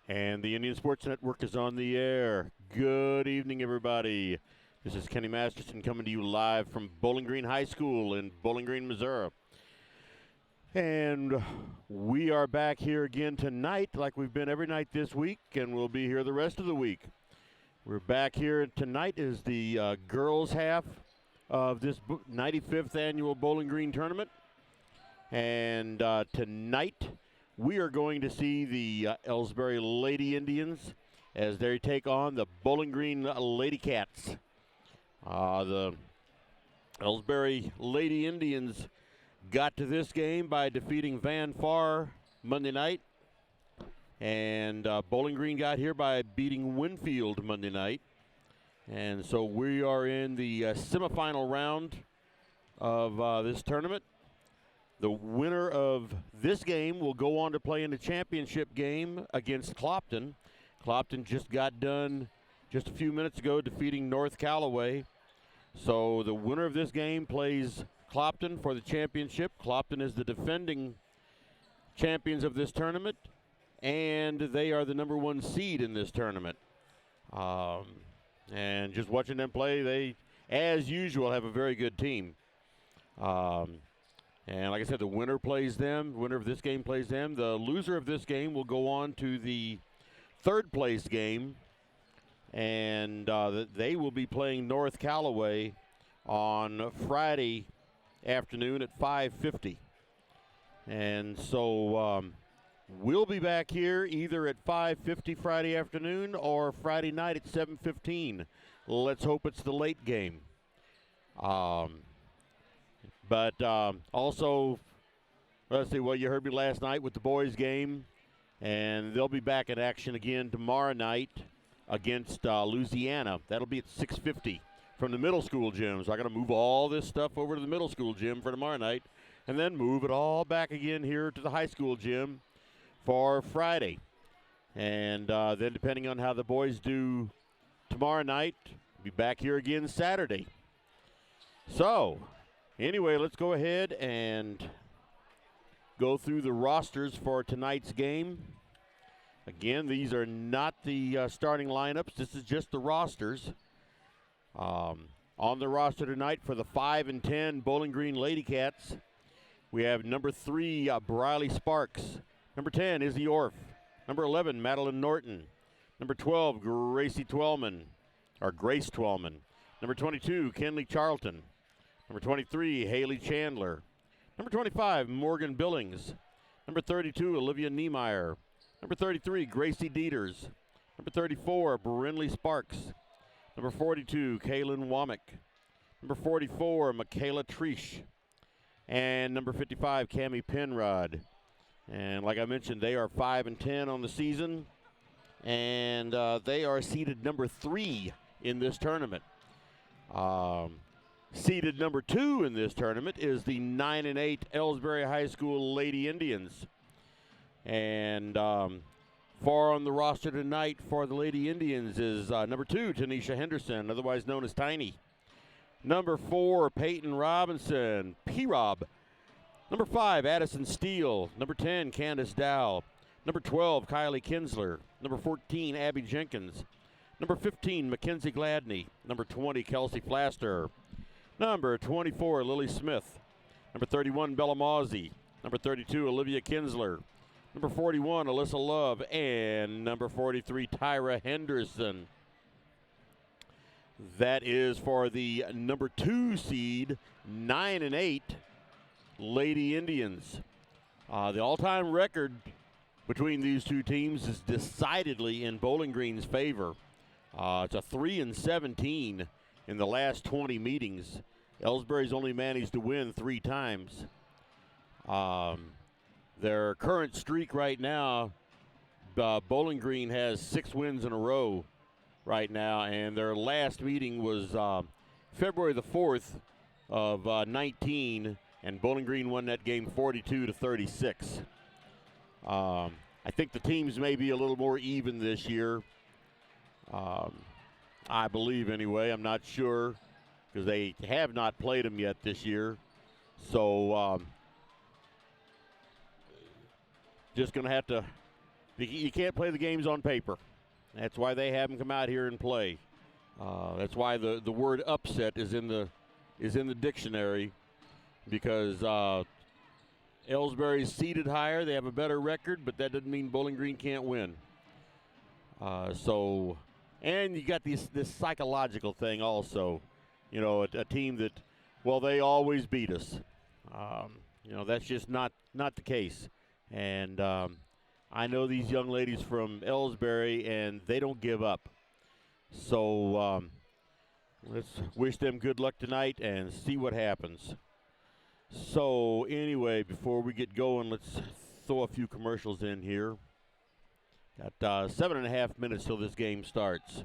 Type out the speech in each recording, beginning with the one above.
And the Indian Sports Network is on the air. Good evening, everybody. This is Kenny Masterson coming to you live from Bowling Green High School in Bowling Green, Missouri. And we are back here again tonight like we've been every night this week, and we'll be here the rest of the week. We're back here tonight is the girls' half of this 95th annual Bowling Green tournament. And tonight we are going to see the Elsberry Lady Indians as they take on the Bowling Green LadyCats. The Elsberry Lady Indians got to this game by defeating Van Far Monday night. And Bowling Green got here by beating Winfield Monday night. And so we are in the semifinal round of this tournament. The winner of this game will go on to play in the championship game against Clopton. Clopton just got done just a few minutes ago defeating North Callaway. So the winner of this game plays Clopton for the championship. Clopton is the defending champions of this tournament, and they are the number one seed in this tournament. And just watching them play, they, as usual, have a very good team. And like I said, the winner plays them. The winner of this game plays them. The loser of this game will go on to the third place game. And they will be playing North Callaway on Friday afternoon at 5:50. And so we'll be back here either at 5:50 Friday afternoon or Friday night at 7:15. Let's hope it's the late game. But also, let's see, well, you heard me last night with the boys' game, and they'll be back in action again tomorrow night against Louisiana. That'll be at 6:50 from the middle school gym. So I got to move all this stuff over to the middle school gym for tomorrow night, and then move it all back again here to the high school gym for Friday. And then depending on how the boys do tomorrow night, be back here again Saturday. So anyway, let's go ahead and go through the rosters for tonight's game. Again, these are not the starting lineups. This is just the rosters. On the roster tonight for the 5 and 10 Bowling Green LadyCats, we have number 3, Briley Sparks. Number 10, Izzy Orff. Number 11, Madeline Norton. Number 12, Grace Twellman. Number 22, Kenley Charlton. Number 23, Haley Chandler. Number 25, Morgan Billings. Number 32, Olivia Niemeyer. Number 33, Gracie Dieters. Number 34, Brinley Sparks. Number 42, Kaylin Womack. Number 44, Michaela Trish. And number 55, Cammie Penrod. And like I mentioned, they are 5 and 10 on the season. And they are seeded number 3 in this tournament. Seeded number 2 in this tournament is the 9 and 8 Elsberry High School Lady Indians. And far on the roster tonight for the Lady Indians is number 2, Tanisha Henderson, otherwise known as Tiny. Number 4, Peyton Robinson, P-Rob. Number 5, Addison Steele. Number 10, Candace Dow. Number 12, Kylie Kinsler. Number 14, Abby Jenkins. Number 15, Mackenzie Gladney. Number 20, Kelsey Flaster. Number 24, Lily Smith. Number 31, Bella Mawsey. Number 32, Olivia Kinsler. Number 41, Alyssa Love. And number 43, Tyra Henderson. That is for the number 2 seed, 9 and 8 Lady Indians. The all-time record between these two teams is decidedly in Bowling Green's favor. It's a 3 and 17 in the last 20 meetings. Elsberry's only managed to win 3 times. Their current streak right now, Bowling Green has 6 wins in a row right now, and their last meeting was February the 4th of 19, and Bowling Green won that game 42-36. I think the teams may be a little more even this year. I believe anyway. I'm not sure because they have not played them yet this year. So just going to have to You can't play the games on paper. That's why they have them come out here and play. That's why the word upset is in the dictionary, because Elsberry's seated higher. They have a better record, but that doesn't mean Bowling Green can't win. And you got this psychological thing also. You know, a team that, well, they always beat us. You know, that's just not the case. And I know these young ladies from Elsberry, and they don't give up. So let's wish them good luck tonight and see what happens. So anyway, before we get going, let's throw a few commercials in here. Got 7.5 minutes till this game starts.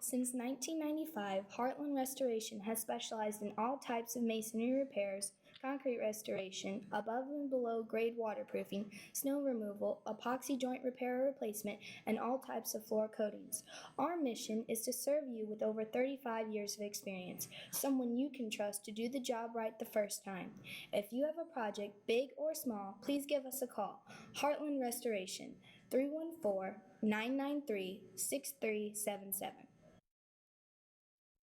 Since 1995, Heartland Restoration has specialized in all types of masonry repairs, concrete restoration, above and below grade waterproofing, snow removal, epoxy joint repair or replacement, and all types of floor coatings. Our mission is to serve you with over 35 years of experience, someone you can trust to do the job right the first time. If you have a project, big or small, please give us a call. Heartland Restoration, 314-993-6377.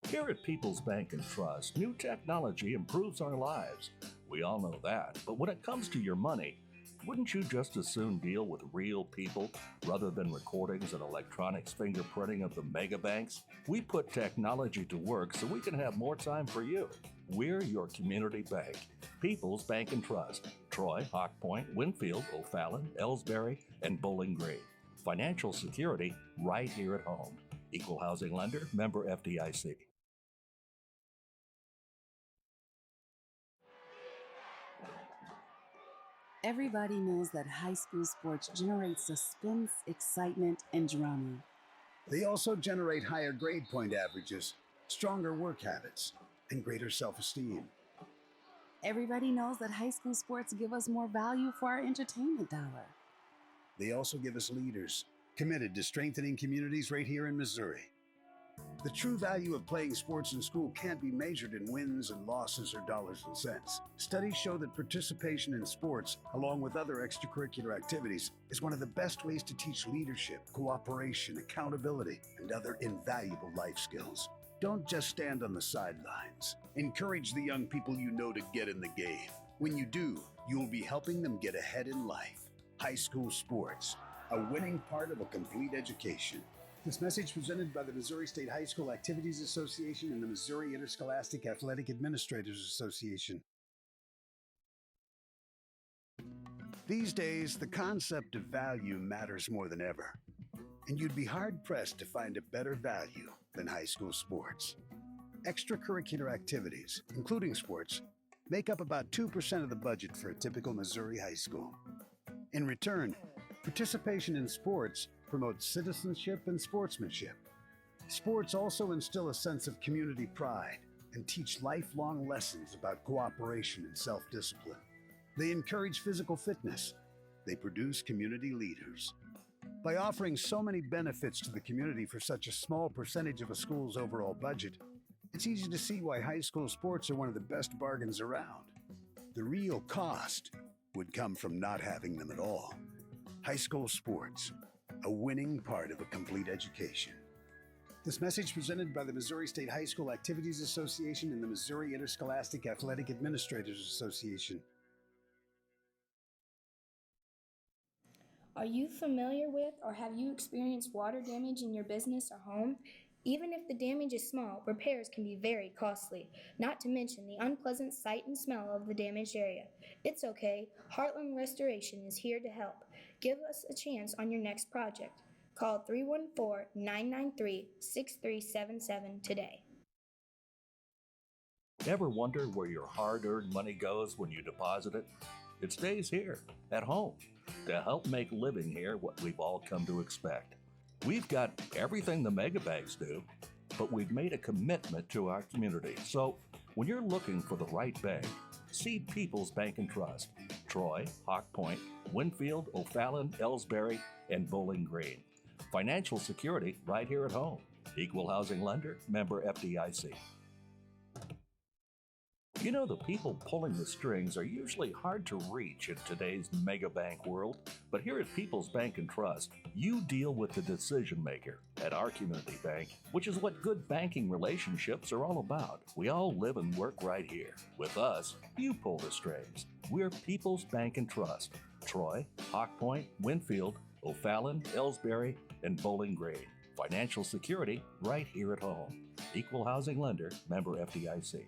Here at People's Bank and Trust, new technology improves our lives. We all know that, but when it comes to your money, wouldn't you just as soon deal with real people rather than recordings and electronics fingerprinting of the mega banks? We put technology to work so we can have more time for you. We're your community bank. People's Bank and Trust. Troy, Hawk Point, Winfield, O'Fallon, Elsberry, and Bowling Green. Financial security right here at home. Equal housing lender, member FDIC. Everybody knows that high school sports generate suspense, excitement, and drama. They also generate higher grade point averages, stronger work habits, and greater self-esteem. Everybody knows that high school sports give us more value for our entertainment dollar. They also give us leaders committed to strengthening communities right here in Missouri. The true value of playing sports in school can't be measured in wins and losses or dollars and cents. Studies show that participation in sports, along with other extracurricular activities, is one of the best ways to teach leadership, cooperation, accountability, and other invaluable life skills. Don't just stand on the sidelines. Encourage the young people you know to get in the game. When you do, you'll be helping them get ahead in life. High school sports, a winning part of a complete education. This message presented by the Missouri State High School Activities Association and the Missouri Interscholastic Athletic Administrators Association. These days, the concept of value matters more than ever, and you'd be hard-pressed to find a better value than high school sports. Extracurricular activities, including sports, make up about 2% of the budget for a typical Missouri high school. In return, participation in sports promotes citizenship and sportsmanship. Sports also instill a sense of community pride and teach lifelong lessons about cooperation and self-discipline. They encourage physical fitness. They produce community leaders. By offering so many benefits to the community for such a small percentage of a school's overall budget, it's easy to see why high school sports are one of the best bargains around. The real cost would come from not having them at all. High school sports, a winning part of a complete education. This message presented by the Missouri State High School Activities Association and the Missouri Interscholastic Athletic Administrators Association. Are you familiar with or have you experienced water damage in your business or home? Even if the damage is small, repairs can be very costly, not to mention the unpleasant sight and smell of the damaged area. It's okay, Heartland Restoration is here to help. Give us a chance on your next project. Call 314-993-6377 today. Ever wonder where your hard-earned money goes when you deposit it? It stays here, at home, to help make living here what we've all come to expect. We've got everything the mega banks do, but we've made a commitment to our community. So when you're looking for the right bank, see People's Bank and Trust. Troy, Hawk Point, Winfield, O'Fallon, Elsberry, and Bowling Green. Financial security right here at home. Equal housing lender, member FDIC. You know, the people pulling the strings are usually hard to reach in today's mega bank world, but here at People's Bank and Trust, you deal with the decision maker at our community bank, which is what good banking relationships are all about. We all live and work right here. With us, you pull the strings. We're People's Bank and Trust. Troy, Hawk Point, Winfield, O'Fallon, Elsberry, and Bowling Green. Financial security right here at home. Equal housing lender, member FDIC.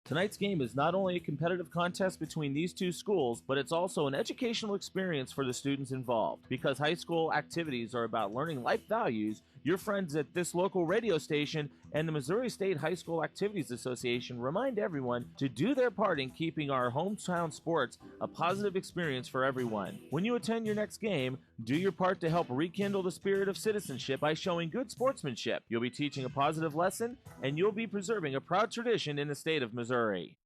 Tonight's game is not only a competitive contest between these two schools, but it's also an educational experience for the students involved. Because high school activities are about learning life values, your friends at this local radio station and the Missouri State High School Activities Association remind everyone to do their part in keeping our hometown sports a positive experience for everyone. When you attend your next game, do your part to help rekindle the spirit of citizenship by showing good sportsmanship. You'll be teaching a positive lesson, and you'll be preserving a proud tradition in the state of Missouri.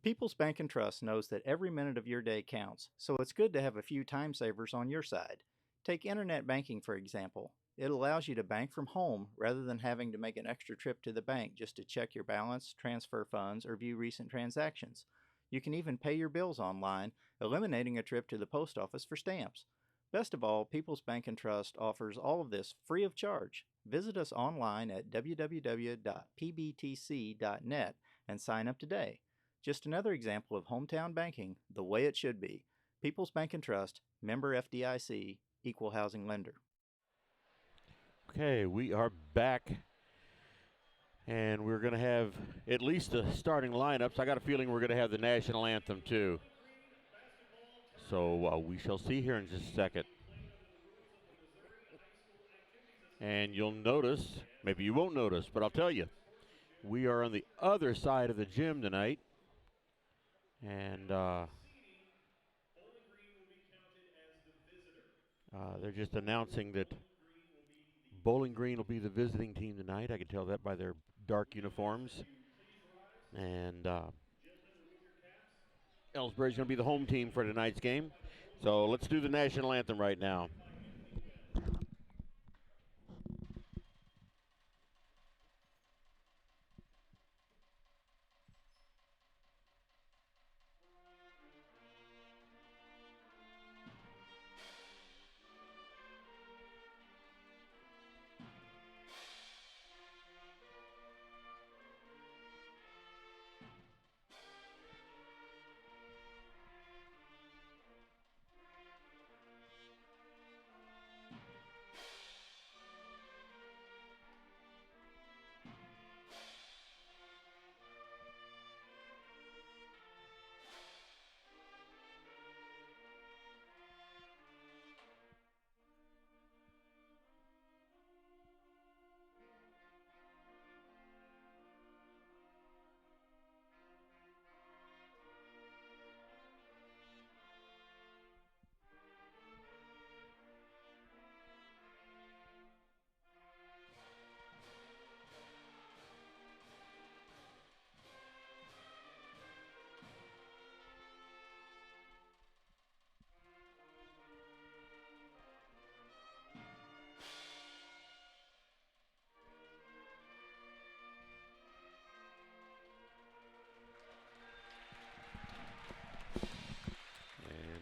People's Bank and Trust knows that every minute of your day counts, so it's good to have a few time savers on your side. Take internet banking, for example. It allows you to bank from home rather than having to make an extra trip to the bank just to check your balance, transfer funds, or view recent transactions. You can even pay your bills online, eliminating a trip to the post office for stamps. Best of all, People's Bank and Trust offers all of this free of charge. Visit us online at www.pbtc.net and sign up today. Just another example of hometown banking the way it should be. People's Bank and Trust, member FDIC, equal housing lender. Okay, we are back, and we're going to have at least the starting lineups. I got a feeling we're going to have the national anthem, too. So we shall see here in just a second. And you'll notice, maybe you won't notice, but I'll tell you, we are on the other side of the gym tonight. And they're just announcing that Bowling Green will be the visiting team tonight. I can tell that by their dark uniforms. And Elsberry's going to be the home team for tonight's game. So let's do the national anthem right now.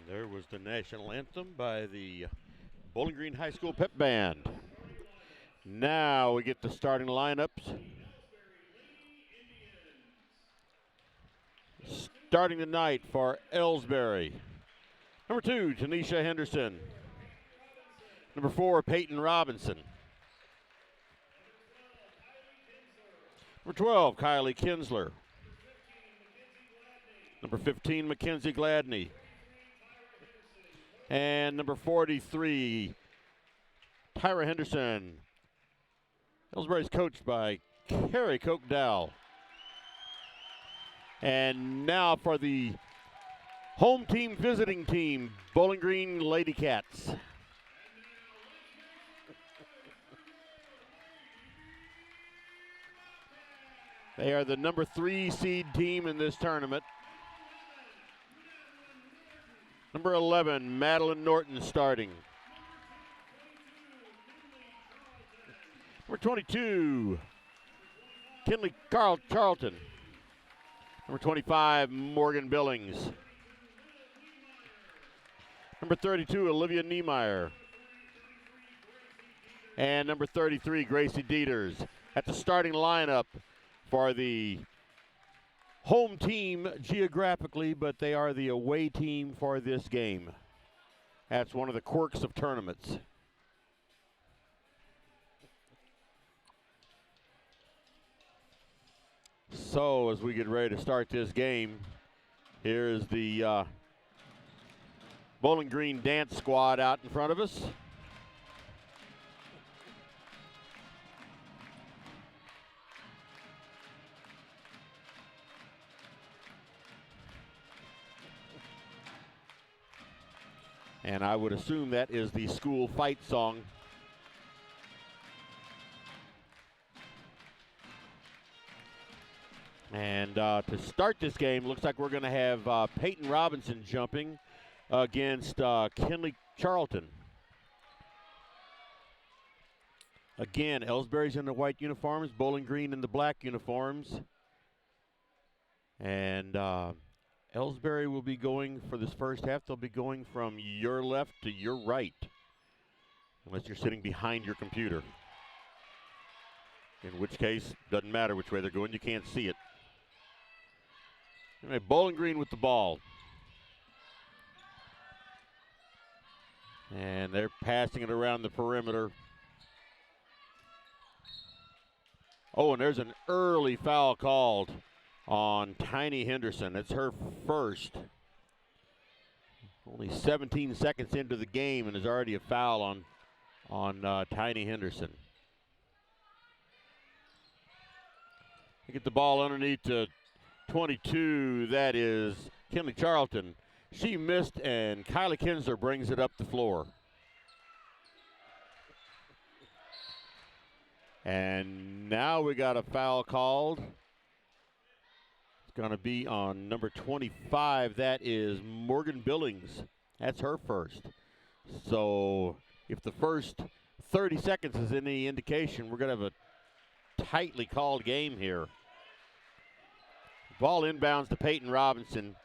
There was the national anthem by the Bowling Green High School Pep Band. Now we get the starting lineups. Starting tonight for Elsberry. Number 2, Tanisha Henderson. Number 4, Peyton Robinson. Number 12, Kylie Kinsler. Number 15, Mackenzie Gladney. And number 43, Tyra Henderson. Elsberry's coached by Carrie Koch-Dow. And now for the home team visiting team, Bowling Green LadyCats. They are the number 3 seed team in this tournament. Number 11, Madeline Norton starting. Number 22, Kinley Charlton. Number 25, Morgan Billings. Number 32, Olivia Niemeyer. And number 33, Gracie Dieters. At the starting lineup for the home team geographically, but they are the away team for this game. That's one of the quirks of tournaments. So as we get ready to start this game, here is the Bowling Green dance squad out in front of us. And I would assume that is the school fight song. And to start this game, looks like we're going to have Peyton Robinson jumping against Kinley Charlton. Again, Elsberry's in the white uniforms, Bowling Green in the black uniforms. And Elsberry will be going for this first half. They'll be going from your left to your right, unless you're sitting behind your computer. In which case, doesn't matter which way they're going, you can't see it. Anyway, Bowling Green with the ball. And they're passing it around the perimeter. Oh, and there's an early foul called on Tiny Henderson. It's her first. Only 17 seconds into the game, and there's already a foul on Tiny Henderson. They get the ball underneath to 22. That is Kinley Charlton. She missed, and Kylie Kinsler brings it up the floor. And now we got a foul called. It's going to be on number 25. That is Morgan Billings. That's her first. So if the first 30 seconds is any indication, we're going to have a tightly called game here. Ball inbounds to Peyton Robinson.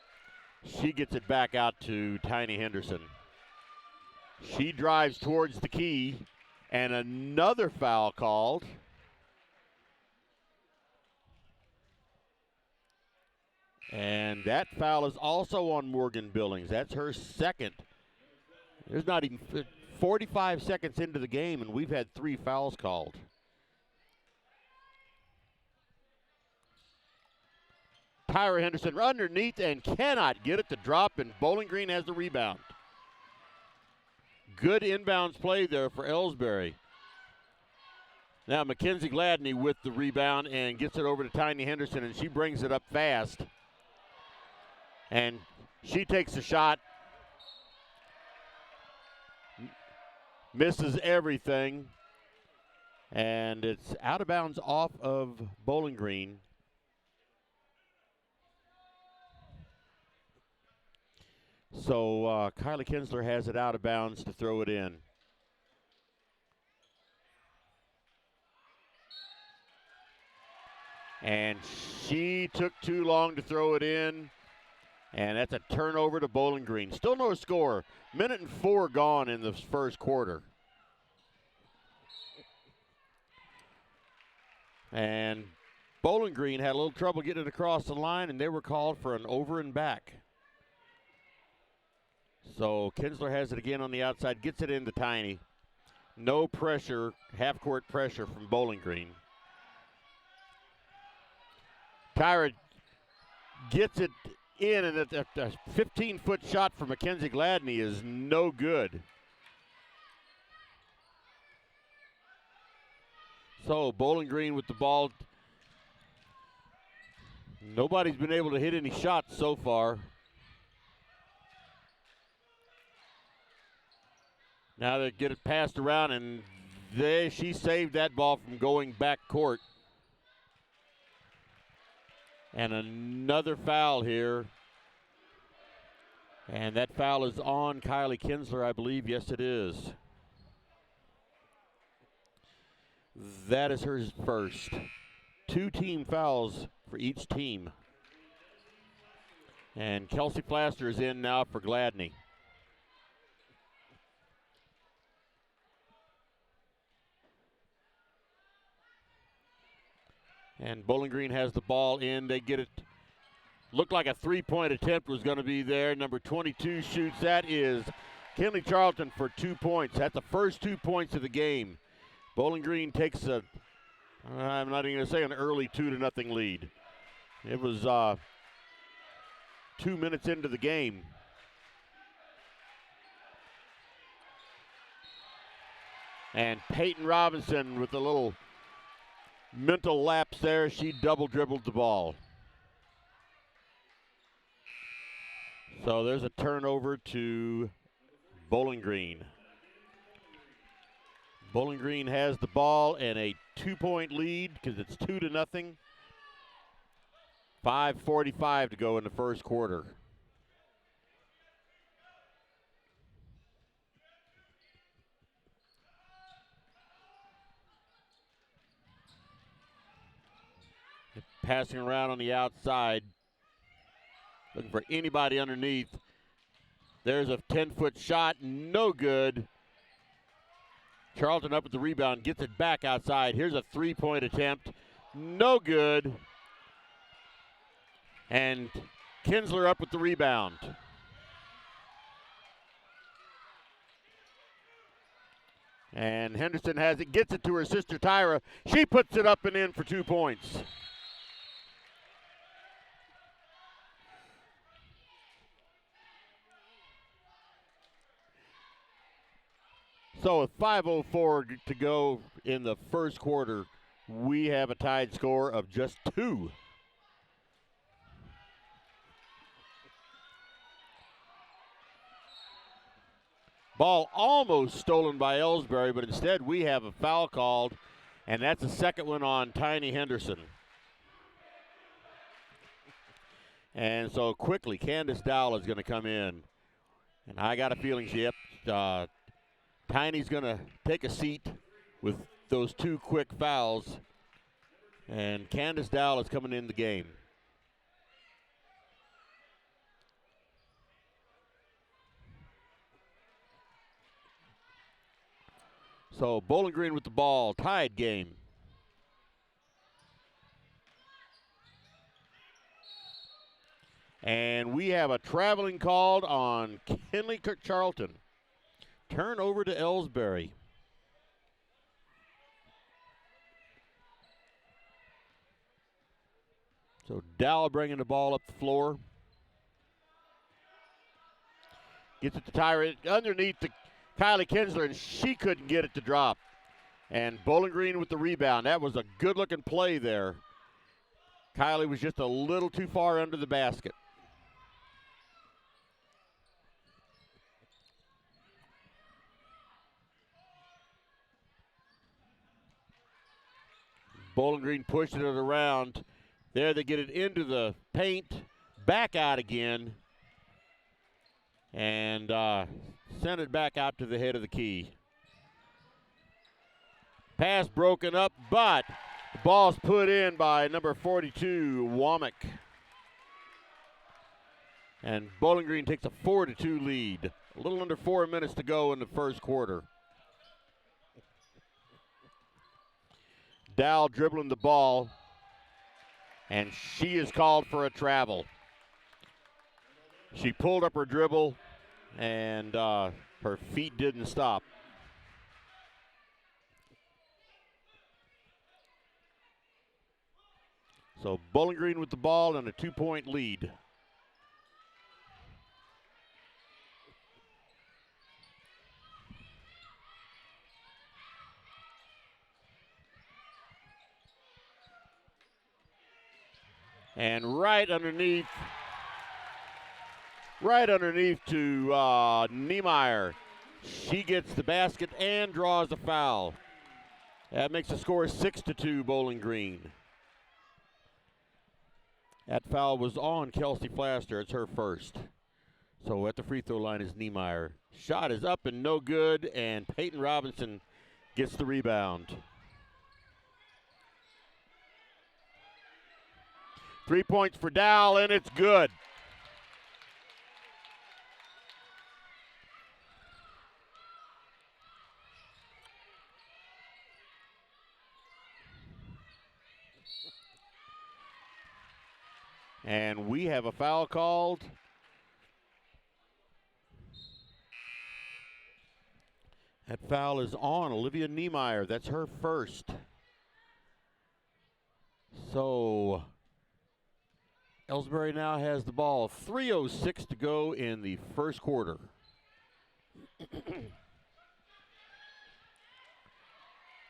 She gets it back out to Tiny Henderson. She drives towards the key, and another foul called. And that foul is also on Morgan Billings. That's her second. There's not even 45 seconds into the game, and we've had 3 fouls called. Tyra Henderson underneath and cannot get it to drop, and Bowling Green has the rebound. Good inbounds play there for Elsberry. Now Mackenzie Gladney with the rebound and gets it over to Tiny Henderson, and she brings it up fast. And she takes a shot. Misses everything. And it's out of bounds off of Bowling Green. So Kylie Kinsler has it out of bounds to throw it in. And she took too long to throw it in. And that's a turnover to Bowling Green. Still no score. 1:04 gone in the first quarter. And Bowling Green had a little trouble getting it across the line, and they were called for an over and back. So Kinsler has it again on the outside, gets it into Tiny. No pressure, half-court pressure from Bowling Green. Tyra gets it in, and a 15-foot shot from Mackenzie Gladney is no good. So Bowling Green with the ball. Nobody's been able to hit any shots so far. Now they get it passed around, and she saved that ball from going back court. And another foul here And that foul is on Kylie Kinsler, I believe. Yes, it is. That is her first. 2 team fouls for each team. And Kelsey Flaster is in now for Gladney. And Bowling Green has the ball in. They get it. Looked like a 3-point attempt was going to be there. Number 22 shoots. That is Kinley Charlton for 2 points. That's the first 2 points of the game. Bowling Green takes a, I'm not even going to say an early 2-0 lead. It was 2 minutes into the game. And Peyton Robinson with a little mental lapse there. She double dribbled the ball. So there's a turnover to Bowling Green. Bowling Green has the ball and a 2-point lead because it's 2-0. 5:45 to go in the first quarter. Passing around on the outside. Looking for anybody underneath. There's a 10-foot shot, no good. Charlton up with the rebound, gets it back outside. Here's a 3-point attempt, no good. And Kinsler up with the rebound. And Henderson has it, gets it to her sister Tyra. She puts it up and in for 2 points. So with 5:04 to go in the first quarter, we have a tied score of just 2. Ball almost stolen by Elsberry, but instead we have a foul called, and that's the second one on Tiny Henderson. And so quickly, Candace Dowell is going to come in. And I got a feeling, Tiny's going to take a seat with those 2 quick fouls. And Candace Dowell is coming in the game. So Bowling Green with the ball, tied game. And we have a traveling called on Kinley Charlton. Turnover to Elsberry. So Dowell bringing the ball up the floor. Gets it to Tyra underneath the Kylie Kinsler, and she couldn't get it to drop. And Bowling Green with the rebound. That was a good-looking play there. Kylie was just a little too far under the basket. Bowling Green pushing it around. There they get it into the paint, back out again, and send it back out to the head of the key. Pass broken up, but the ball's put in by number 42, Womack. And Bowling Green takes a 4-2 lead. A little under 4 minutes to go in the first quarter. Dowell dribbling the ball, and she is called for a travel. She pulled up her dribble, and her feet didn't stop. So Bowling Green with the ball and a 2-point lead. And right underneath to Niemeyer. She gets the basket and draws a foul. That makes the score 6-2 Bowling Green. That foul was on Kelsey Flaster. It's her first. So at the free throw line is Niemeyer. Shot is up and no good, and Peyton Robinson gets the rebound. 3 points for Dow, and it's good. And we have a foul called. That foul is on Olivia Niemeyer. That's her first. So Elsberry now has the ball. 3:06 to go in the first quarter.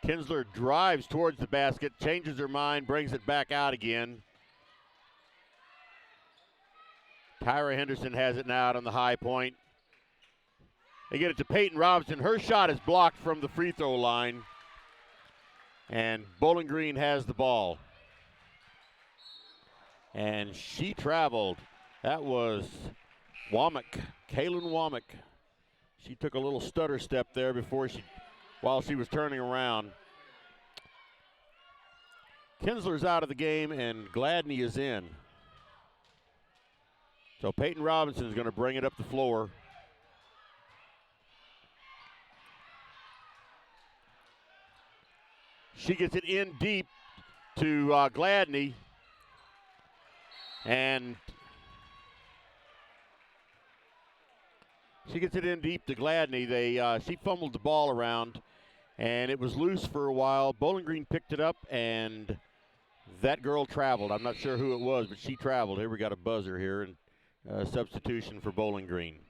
Kinsler drives towards the basket, changes her mind, brings it back out again. Tyra Henderson has it now out on the high point. They get it to Peyton Robinson. Her shot is blocked from the free throw line. And Bowling Green has the ball. And she traveled. That was Womack, Kaylin Womack. She took a little stutter step there while she was turning around. Kinsler's out of the game and Gladney is in. So Peyton Robinson is going to bring it up the floor. She gets it in deep to Gladney. And she gets it in deep to Gladney. She fumbled the ball around, and it was loose for a while. Bowling Green picked it up, and that girl traveled. I'm not sure who it was, but she traveled. Here we got a buzzer here, and substitution for Bowling Green.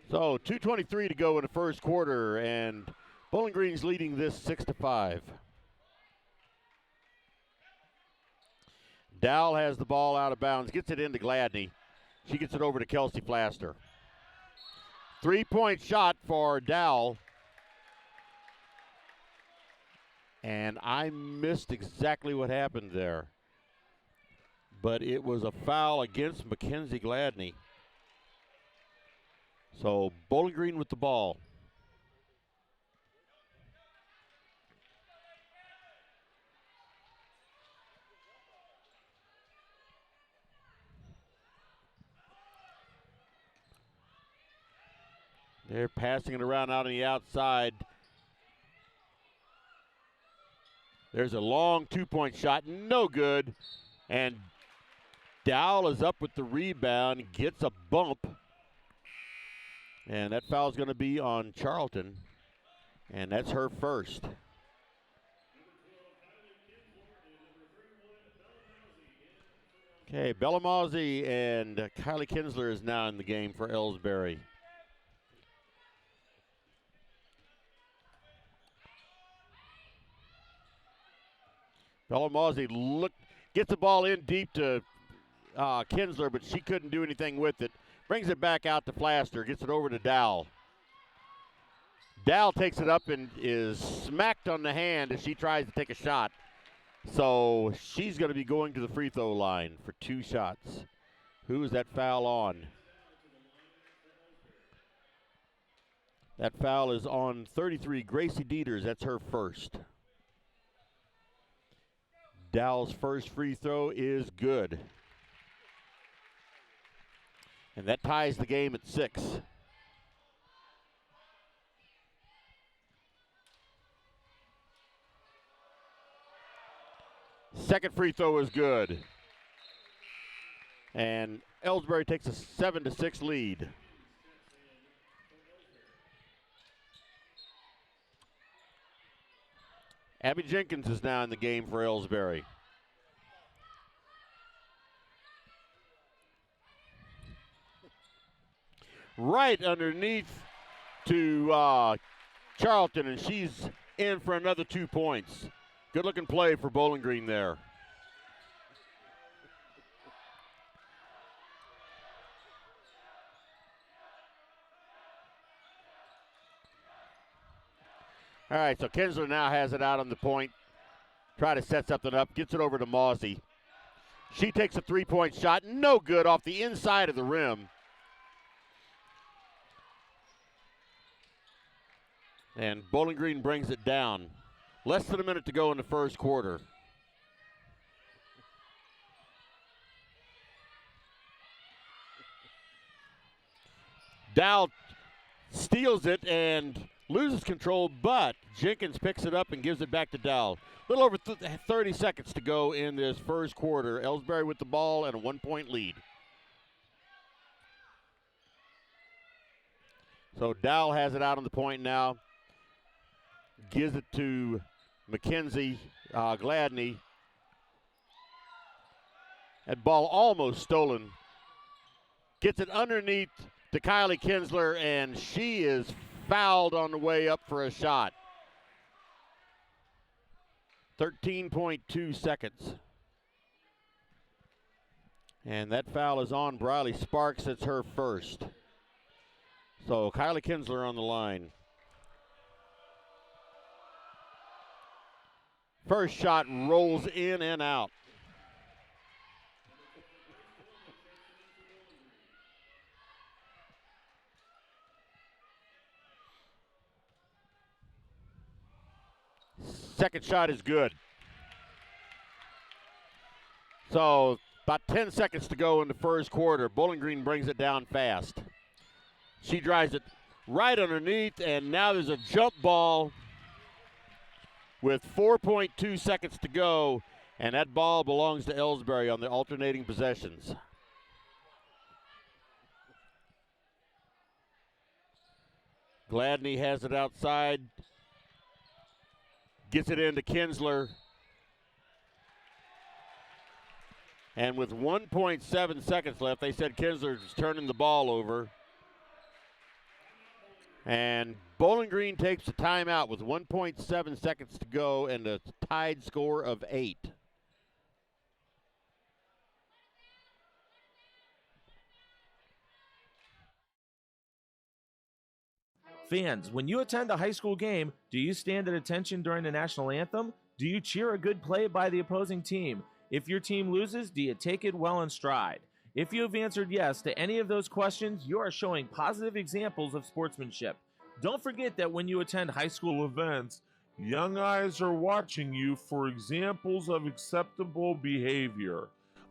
So 2:23 to go in the first quarter, and Bowling Green's leading this 6-5. Dowell has the ball out of bounds, gets it into Gladney. She gets it over to Kelsey Flaster. 3-point shot for Dowell. And I missed exactly what happened there. But it was a foul against Mackenzie Gladney. So Bowling Green with the ball. They're passing it around out on the outside. There's a long 2-point shot, no good. And Dowell is up with the rebound, gets a bump. And that foul is going to be on Charlton. And that's her first. Okay, Bellamazzi and Kylie Kinsler is now in the game for Elsberry. Bellamazzi gets the ball in deep to Kinsler, but she couldn't do anything with it. Brings it back out to Flaster, gets it over to Dowell. Dowell takes it up and is smacked on the hand as she tries to take a shot. So she's going to be going to the free throw line for 2 shots. Who is that foul on? That foul is on 33, Gracie Dieters. That's her first. Dowell's first free throw is good. And that ties the game at 6. Second free throw is good. And Elsberry takes a 7-6 lead. Abby Jenkins is now in the game for Elsberry. Right underneath to Charlton, and she's in for another 2 points. Good looking play for Bowling Green there. All right, so Kinsler now has it out on the point. Try to set something up, gets it over to Mawsey. She takes a 3-point shot, no good off the inside of the rim. And Bowling Green brings it down. Less than a minute to go in the first quarter. Dow steals it and loses control, but Jenkins picks it up and gives it back to Dow. A little over 30 seconds to go in this first quarter. Elsberry with the ball and a 1-point lead. So Dow has it out on the point now. Gives it to McKenzie, Gladney. That ball almost stolen. Gets it underneath to Kylie Kinsler, and she is fouled on the way up for a shot. 13.2 seconds. And that foul is on Briley Sparks. It's her first. So Kylie Kinsler on the line. First shot rolls in and out. Second shot is good. So about 10 seconds to go in the first quarter. Bowling Green brings it down fast. She drives it right underneath, and now there's a jump ball with 4.2 seconds to go, and that ball belongs to Elsberry on the alternating possessions. Gladney has it outside, gets it into Kinsler, and with 1.7 seconds left, they said Kinsler's turning the ball over. And Bowling Green takes a timeout with 1.7 seconds to go and a tied score of 8. Fans, when you attend a high school game, do you stand at attention during the national anthem? Do you cheer a good play by the opposing team? If your team loses, do you take it well in stride? If you have answered yes to any of those questions, you are showing positive examples of sportsmanship. Don't forget that when you attend high school events, young eyes are watching you for examples of acceptable behavior.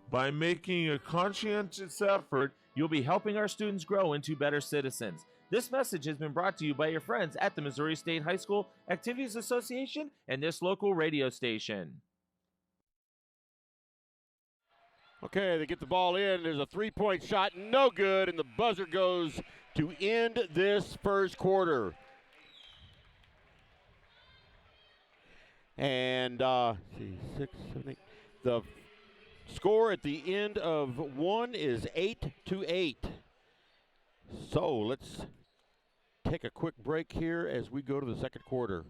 By making a conscientious effort, you'll be helping our students grow into better citizens. This message has been brought to you by your friends at the Missouri State High School Activities Association and this local radio station. Okay, they get the ball in. There's a three-point shot, no good, and the buzzer goes to end this first quarter. And the score at the end of one is 8-8. So let's take a quick break here as we go to the second quarter.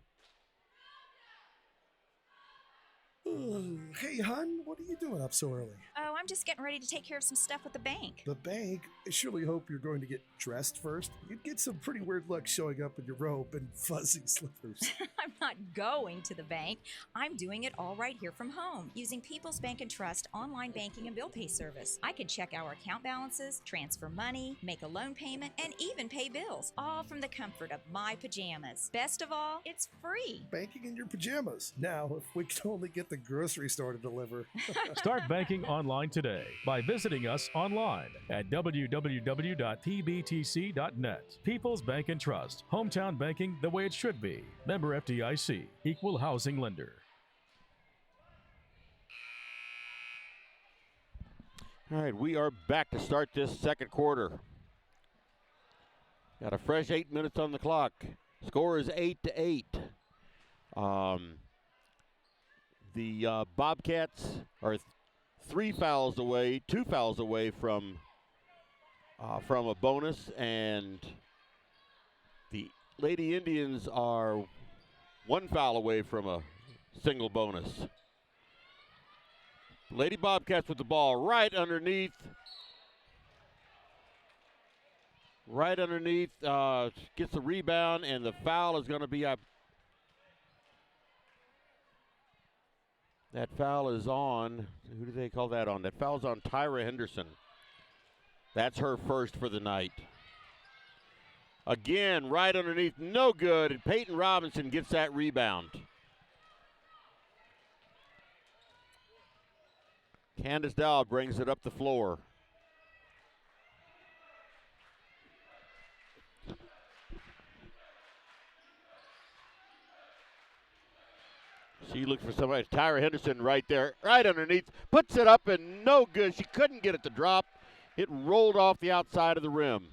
Hey, hon, what are you doing up so early? Oh, I'm just getting ready to take care of some stuff with the bank. The bank? I surely hope you're going to get dressed first. You'd get some pretty weird luck showing up in your robe and fuzzy slippers. I'm not going to the bank. I'm doing it all right here from home using People's Bank and Trust online banking and bill pay service. I can check our account balances, transfer money, make a loan payment, and even pay bills, all from the comfort of my pajamas. Best of all, it's free. Banking in your pajamas. Now, if we could only get the grocery store to deliver. Start banking online today by visiting us online at www.pbtc.net. People's Bank and Trust. Hometown banking the way it should be. Member FDIC. Equal housing lender. All right, we are back to start this second quarter. Got a fresh 8 minutes on the clock. Score is 8-8. The Bobcats are 2 fouls away from a bonus, and the Lady Indians are 1 foul away from a single bonus. Lady Bobcats with the ball right underneath, gets the rebound, and the foul is going to be up. That foul is on, who do they call that on? That foul's on Tyra Henderson. That's her first for the night. Again, right underneath, no good, and Peyton Robinson gets that rebound. Candace Dow brings it up the floor. She looks for somebody. Tyra Henderson right there, right underneath, puts it up and no good. She couldn't get it to drop. It rolled off the outside of the rim.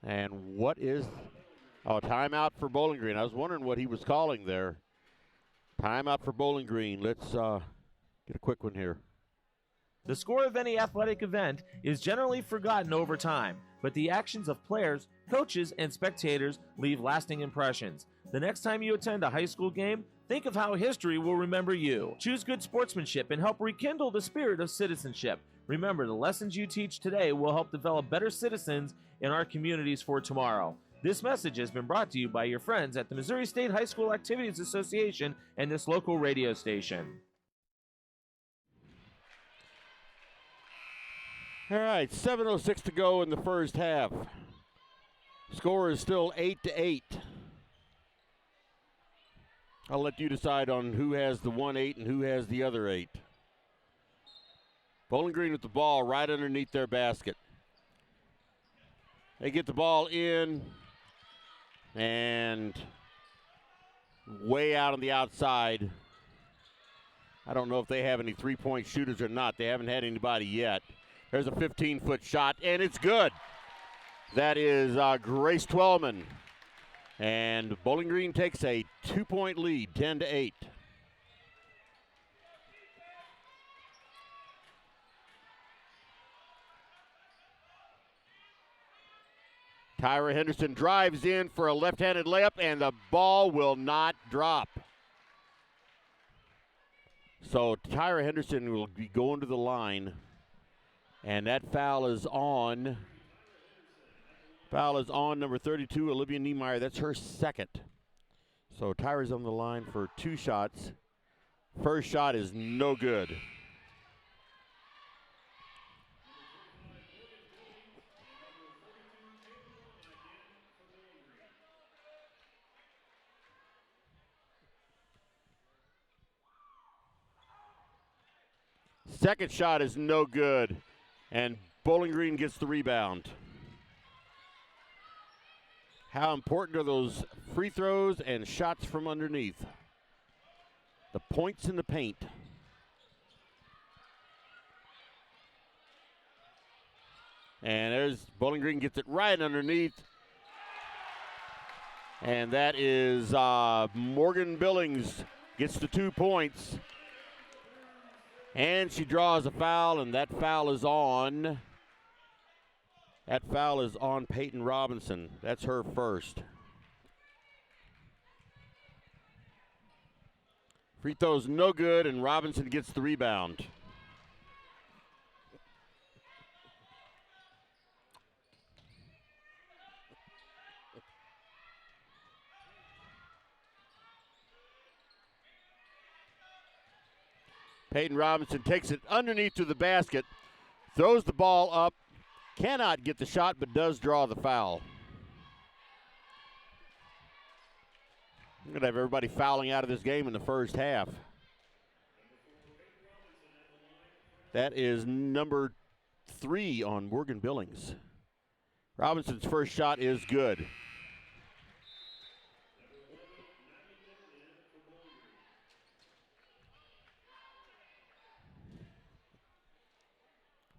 And what is, timeout for Bowling Green. I was wondering what he was calling there. Timeout for Bowling Green. Let's get a quick one here. The score of any athletic event is generally forgotten over time, but the actions of players, coaches, and spectators leave lasting impressions. The next time you attend a high school game, think of how history will remember you. Choose good sportsmanship and help rekindle the spirit of citizenship. Remember, the lessons you teach today will help develop better citizens in our communities for tomorrow. This message has been brought to you by your friends at the Missouri State High School Activities Association and this local radio station. All right, 7:06 to go in the first half. Score is still 8-8. I'll let you decide on who has the 1-8 and who has the other 8. Bowling Green with the ball right underneath their basket. They get the ball in and way out on the outside. I don't know if they have any three-point shooters or not. They haven't had anybody yet. There's a 15-foot shot, and it's good. That is Grace Twellman. And Bowling Green takes a 2-point lead, 10-8. Tyra Henderson drives in for a left-handed layup, and the ball will not drop. So Tyra Henderson will be going to the line. And that foul is on. Foul is on number 32, Olivia Niemeyer. That's her second. So Tyra's on the line for 2 shots. First shot is no good. Second shot is no good. And Bowling Green gets the rebound. How important are those free throws and shots from underneath? The points in the paint. And there's Bowling Green gets it right underneath. And that is Morgan Billings gets the 2 points. And she draws a foul, and that foul is on. That foul is on Peyton Robinson. That's her first. Free throw's no good, and Robinson gets the rebound. Peyton Robinson takes it underneath to the basket, throws the ball up, cannot get the shot, but does draw the foul. I'm going to have everybody fouling out of this game in the first half. That is number 3 on Morgan Billings. Robinson's first shot is good.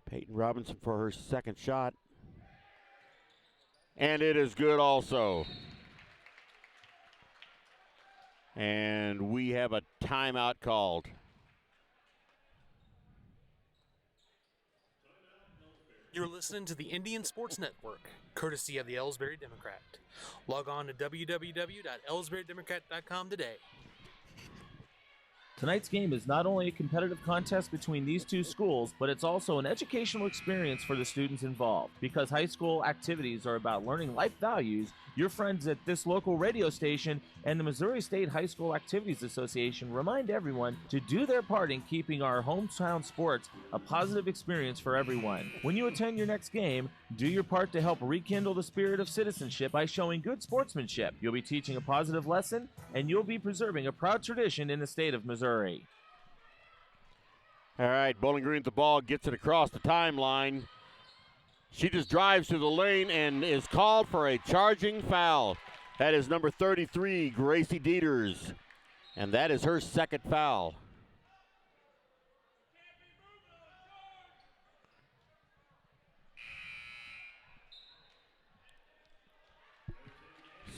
Peyton Robinson for her second shot. And it is good also. And we have a timeout called. You're listening to the Indian Sports Network, courtesy of the Elsberry Democrat. Log on to www.elsberrydemocrat.com today. Tonight's game is not only a competitive contest between these two schools, but it's also an educational experience for the students involved. Because high school activities are about learning life values, your friends at this local radio station and the Missouri State High School Activities Association remind everyone to do their part in keeping our hometown sports a positive experience for everyone. When you attend your next game, do your part to help rekindle the spirit of citizenship by showing good sportsmanship. You'll be teaching a positive lesson, and you'll be preserving a proud tradition in the state of Missouri. All right, Bowling Green with the ball, gets it across the timeline. She just drives to the lane and is called for a charging foul. That is number 33, Gracie Dieters, and that is her second foul.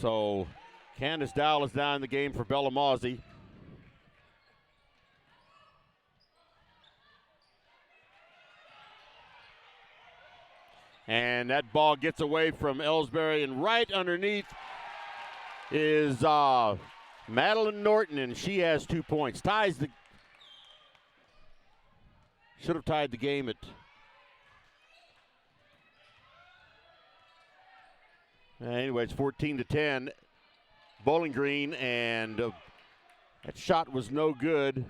So Candace Dowell is down in the game for Bellamazzi. And that ball gets away from Elsberry, and right underneath is Madeline Norton, and she has 2 points. Should have tied the game at anyways, 14-10. Bowling Green, and that shot was no good.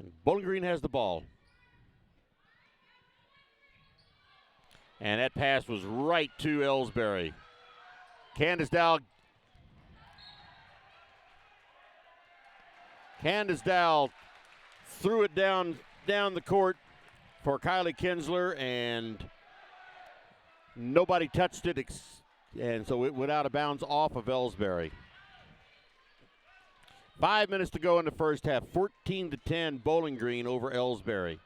And Bowling Green has the ball. And that pass was right to Elsberry. Candace Dowell threw it down the court for Kylie Kinsler, and nobody touched it, and so it went out of bounds off of Elsberry. 5 minutes to go in the first half. 14-10 Bowling Green over Elsberry.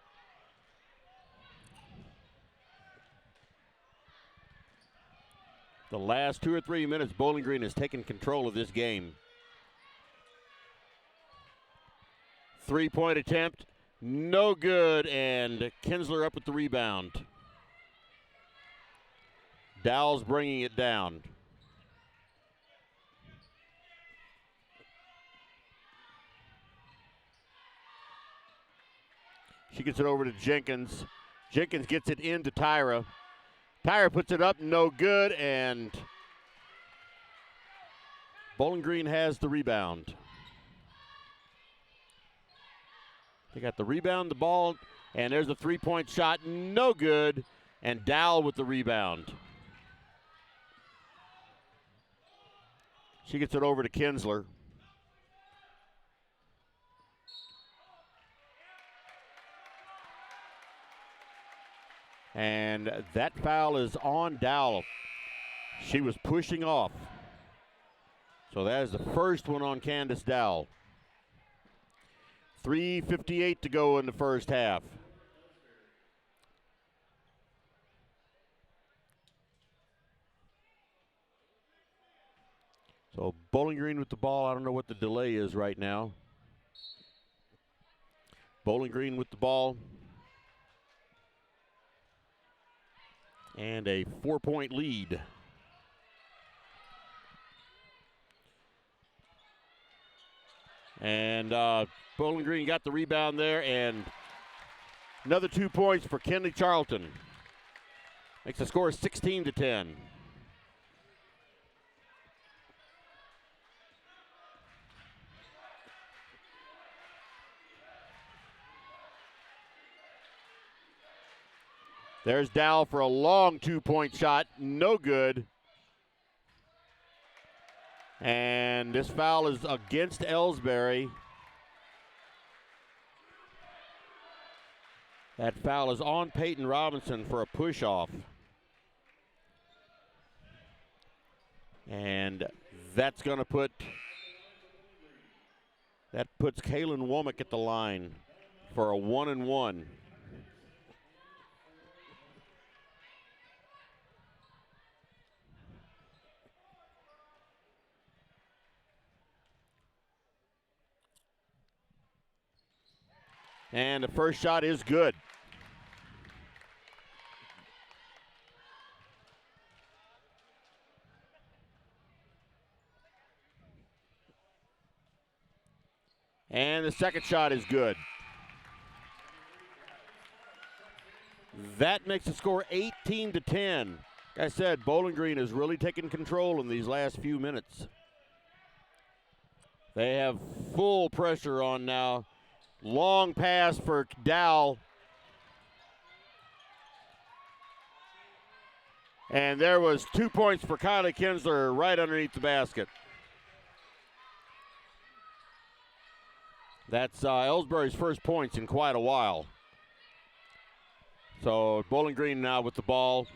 The last 2 or 3 minutes, Bowling Green has taken control of this game. 3-point attempt, no good, and Kinsler up with the rebound. Dowell's bringing it down. She gets it over to Jenkins. Jenkins gets it into Tyra. Tyra puts it up, no good, and Bowling Green has the rebound. They got the rebound, the ball, and there's a three-point shot, no good, and Dowell with the rebound. She gets it over to Kinsler. And that foul is on Dowell. She was pushing off. So that is the first one on Candace Dowell. 3:58 to go in the first half. So Bowling Green with the ball. I don't know what the delay is right now. Bowling Green with the ball. And a 4-point lead. And Bowling Green got the rebound there, and another 2 points for Kenley Charlton. Makes the score 16-10. There's Dowell for a long 2-point shot, no good. And this foul is against Elsberry. That foul is on Peyton Robinson for a push-off. And that's going to puts Kaylin Womack at the line for a 1-and-1. And the first shot is good. And the second shot is good. That makes the score 18-10. Like I said, Bowling Green has really taken control in these last few minutes. They have full pressure on now. Long pass for Dow. And there was 2 points for Kylie Kinsler right underneath the basket. That's Elsberry's first points in quite a while. So Bowling Green now with the ball.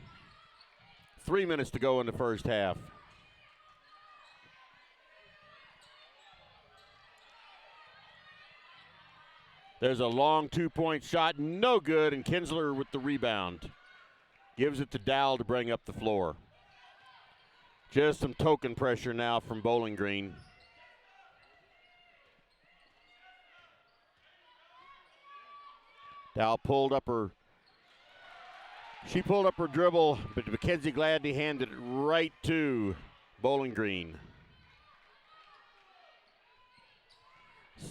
3 minutes to go in the first half. There's a long 2-point shot, no good, and Kinsler with the rebound. Gives it to Dowell to bring up the floor. Just some token pressure now from Bowling Green. Dowell pulled up her dribble, but Mackenzie Gladney handed it right to Bowling Green.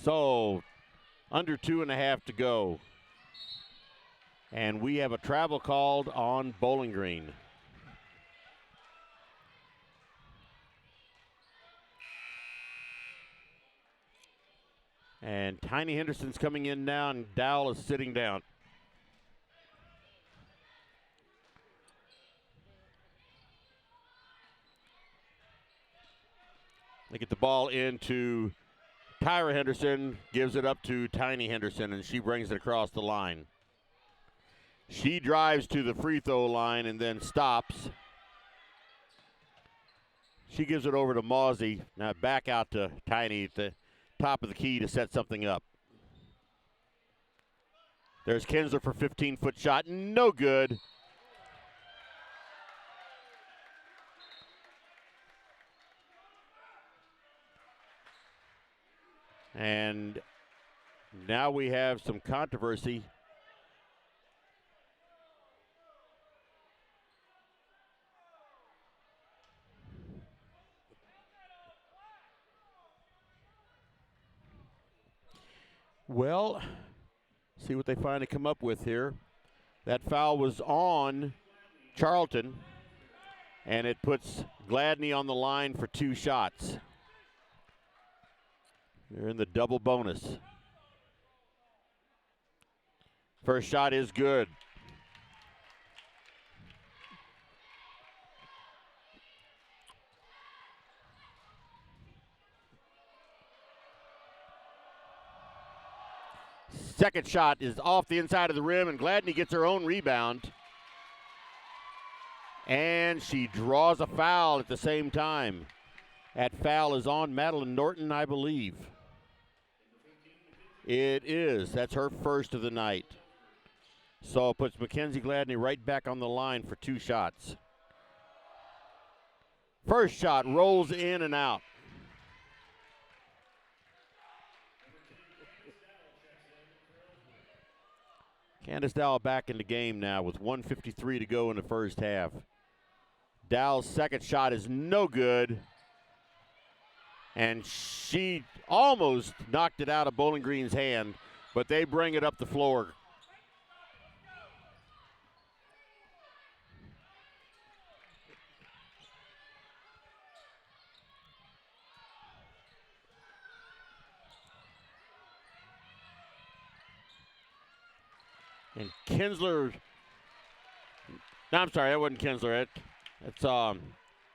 So, under 2.5 to go. And we have a travel called on Bowling Green. And Tiny Henderson's coming in now, and Dowell is sitting down. They get the ball into Tyra Henderson, gives it up to Tiny Henderson, and she brings it across the line. She drives to the free throw line and then stops. She gives it over to Mawsey. Now back out to Tiny at the top of the key to set something up. There's Kinsler for 15-foot shot. No good. And now we have some controversy. Well, see what they finally come up with here. That foul was on Charlton, and it puts Gladney on the line for 2 shots. They're in the double bonus. First shot is good. Second shot is off the inside of the rim, and Gladney gets her own rebound. And she draws a foul at the same time. That foul is on Madeline Norton, I believe. It is. That's her first of the night. So it puts Mackenzie Gladney right back on the line for 2 shots. First shot rolls in and out. Candace Dowell back in the game now with 1:53 to go in the first half. Dowell's second shot is no good. And she almost knocked it out of Bowling Green's hand, but they bring it up the floor. And Kinsler, no, I'm sorry, that wasn't Kinsler. It's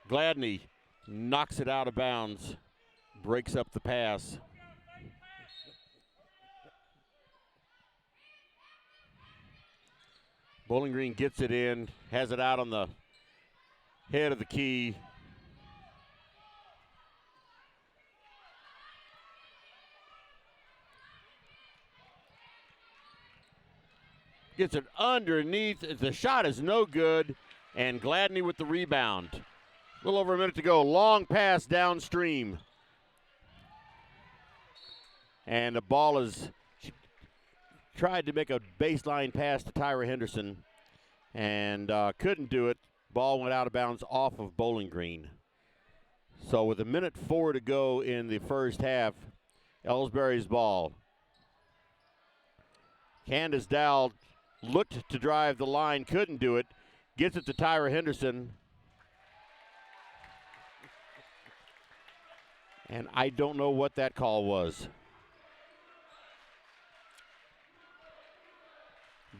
Gladney knocks it out of bounds, breaks up the pass. Bowling Green gets it in, has it out on the head of the key. Gets it underneath. The shot is no good, and Gladney with the rebound. A little over a minute to go. Long pass downstream. And the ball is, she tried to make a baseline pass to Tyra Henderson and couldn't do it. Ball went out of bounds off of Bowling Green. So with 1:04 to go in the first half, Elsberry's ball. Candace Dowd looked to drive the line, couldn't do it. Gets it to Tyra Henderson. And I don't know what that call was.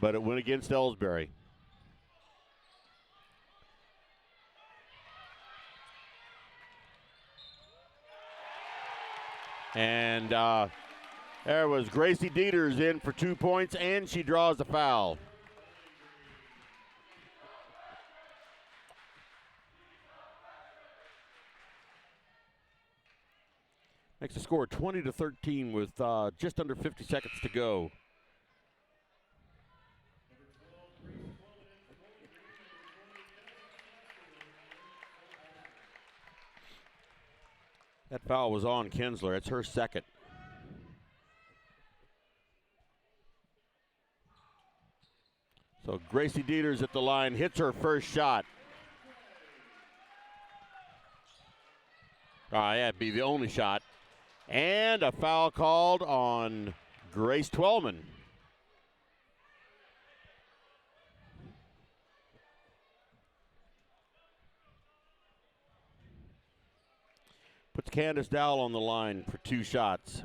But it went against Elsberry. And there was Gracie Dieters in for 2 points, and she draws the foul. Makes the score 20-13 with just under 50 seconds to go. That foul was on Kinsler. It's her second. So Gracie Dieters at the line, hits her first shot. That'd be the only shot. And a foul called on Grace Twellman. Puts Candace Dowell on the line for 2 shots.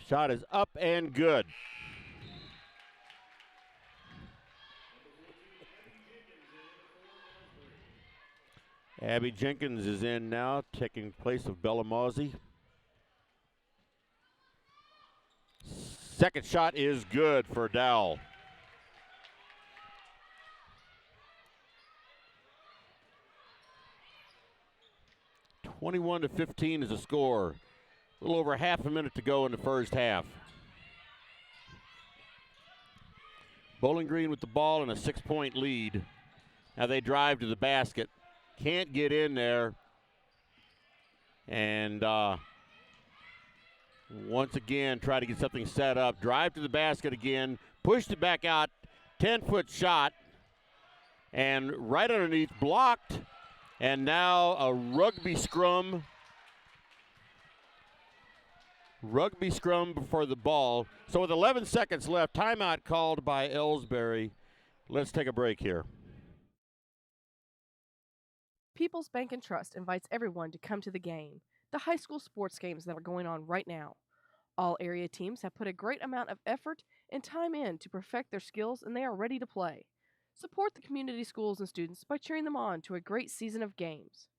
Shot is up and good. Abby Jenkins is in now, taking place of Bella Mozzie. Second shot is good for Dowell. (21-15) is the score. A little over half a minute to go in the first half. Bowling Green with the ball and a 6-point lead. Now they drive to the basket. Can't get in there. And once again, try to get something set up. Drive to the basket again. Pushed it back out. 10-foot shot. And right underneath, blocked. And now a rugby scrum. Rugby scrum before the ball. So with 11 seconds left, timeout called by Elsberry. Let's take a break here. People's Bank and Trust invites everyone to come to the game, the high school sports games that are going on right now. All area teams have put a great amount of effort and time in to perfect their skills, and they are ready to play. Support the community schools and students by cheering them on to a great season of games.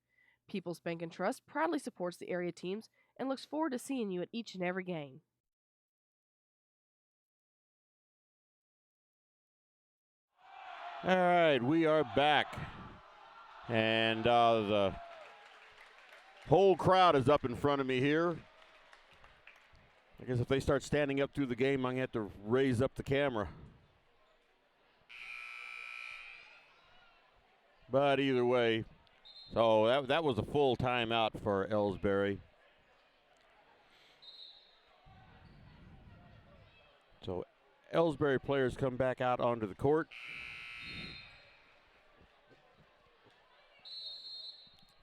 People's Bank and Trust proudly supports the area teams and looks forward to seeing you at each and every game. All right, we are back. And the whole crowd is up in front of me here. I guess if they start standing up through the game, I'm going to have to raise up the camera. But either way, so that was a full timeout for Elsberry. So Elsberry players come back out onto the court.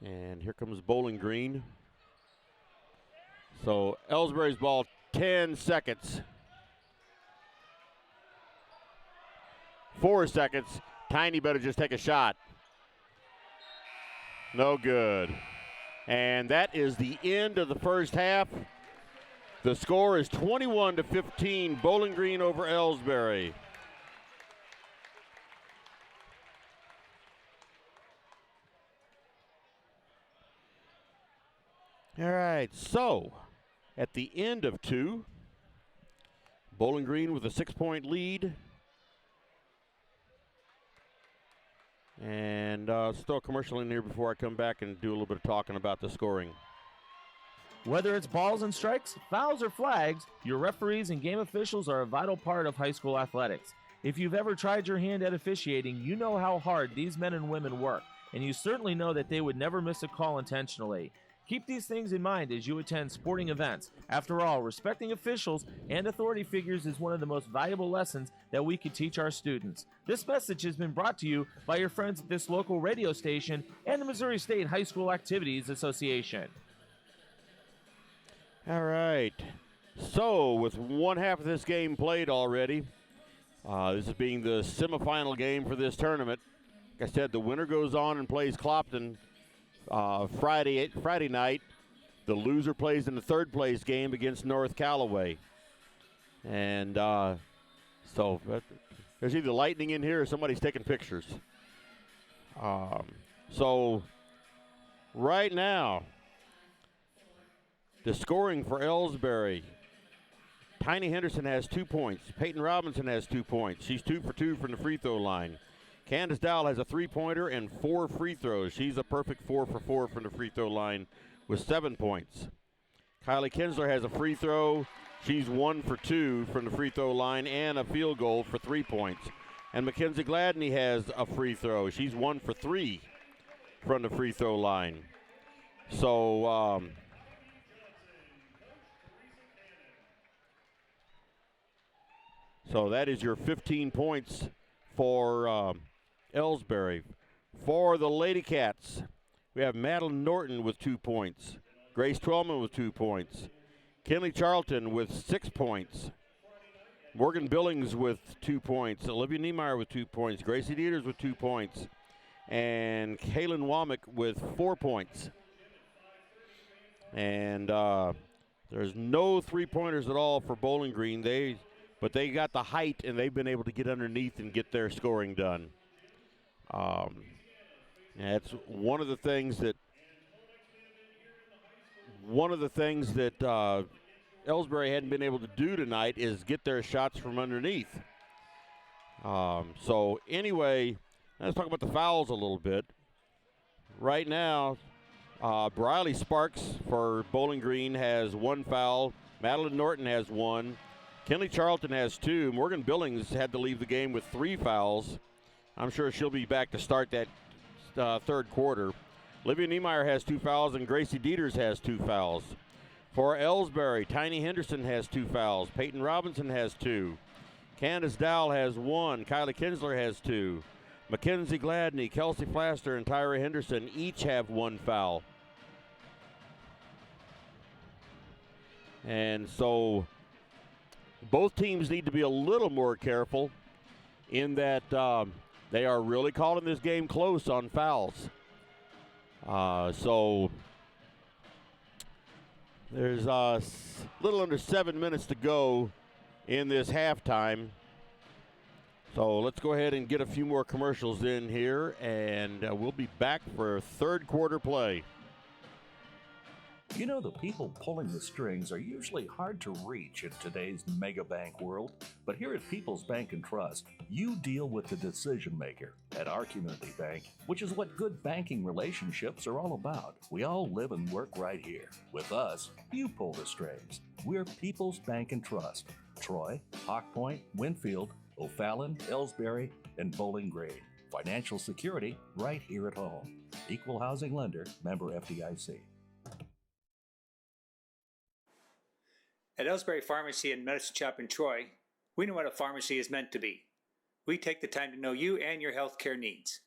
And here comes Bowling Green. So Elsberry's ball, 10 seconds. 4 seconds. Tiny better just take a shot. No good. And that is the end of the first half. The score is 21-15, Bowling Green over Elsberry. All right, so at the end of 2, Bowling Green with a 6-point lead. And still a commercial in here before I come back and do a little bit of talking about the scoring. Whether it's balls and strikes, fouls, or flags, your referees and game officials are a vital part of high school athletics. If you've ever tried your hand at officiating, you know how hard these men and women work, and you certainly know that they would never miss a call intentionally. Keep these things in mind as you attend sporting events. After all, respecting officials and authority figures is one of the most valuable lessons that we could teach our students. This message has been brought to you by your friends at this local radio station and the Missouri State High School Activities Association. All right. So, with one half of this game played already, this is being the semifinal game for this tournament. Like I said, the winner goes on and plays Clopton Friday night. The loser plays in the third place game against North Callaway. And so there's either lightning in here or somebody's taking pictures. So right now, the scoring for Elsberry. Tiny Henderson has 2 points. Peyton Robinson has 2 points. She's 2 for 2 from the free throw line. Candace Dowell has a 3-pointer and 4 free throws. She's a perfect 4 for 4 from the free throw line with 7 points. Kylie Kinsler has a free throw. She's 1 for 2 from the free throw line and a field goal for 3 points. And Mackenzie Gladney has a free throw. She's 1 for 3 from the free throw line. So, so that is your 15 points for Elsberry. For the LadyCats, we have Madeline Norton with 2 points. Grace Twellman with 2 points. Kinley Charlton with 6 points. Morgan Billings with 2 points. Olivia Niemeyer with 2 points. Gracie Dieters with 2 points. And Kaylin Womack with 4 points. And there's no 3-pointers at all for Bowling Green. But they got the height, and they've been able to get underneath and get their scoring done. That's one of the things that Elsberry hadn't been able to do tonight is get their shots from underneath. So anyway, let's talk about the fouls a little bit. Right now, Briley Sparks for Bowling Green has 1 foul. Madeline Norton has 1. Kinley Charlton has 2. Morgan Billings had to leave the game with 3 fouls. I'm sure she'll be back to start that third quarter. Olivia Niemeyer has 2 fouls, and Gracie Dieters has 2 fouls. For Elsberry, Tiny Henderson has 2 fouls. Peyton Robinson has 2. Candace Dowell has 1. Kylie Kinsler has 2. Mackenzie Gladney, Kelsey Flaster, and Tyra Henderson each have 1 foul. And so both teams need to be a little more careful in that they are really calling this game close on fouls. So there's a little under 7 minutes to go in this halftime. So let's go ahead and get a few more commercials in here, and we'll be back for third quarter play. You know, the people pulling the strings are usually hard to reach in today's mega bank world, but here at People's Bank and Trust, you deal with the decision maker. At our community bank, which is what good banking relationships are all about, we all live and work right here. With us, you pull the strings. We're People's Bank and Trust. Troy, Hawk Point, Winfield, O'Fallon, Elsberry, and Bowling Green. Financial security right here at home. Equal housing lender, member FDIC. At Elsberry Pharmacy and Medicine Shop in Troy, we know what a pharmacy is meant to be. We take the time to know you and your healthcare needs.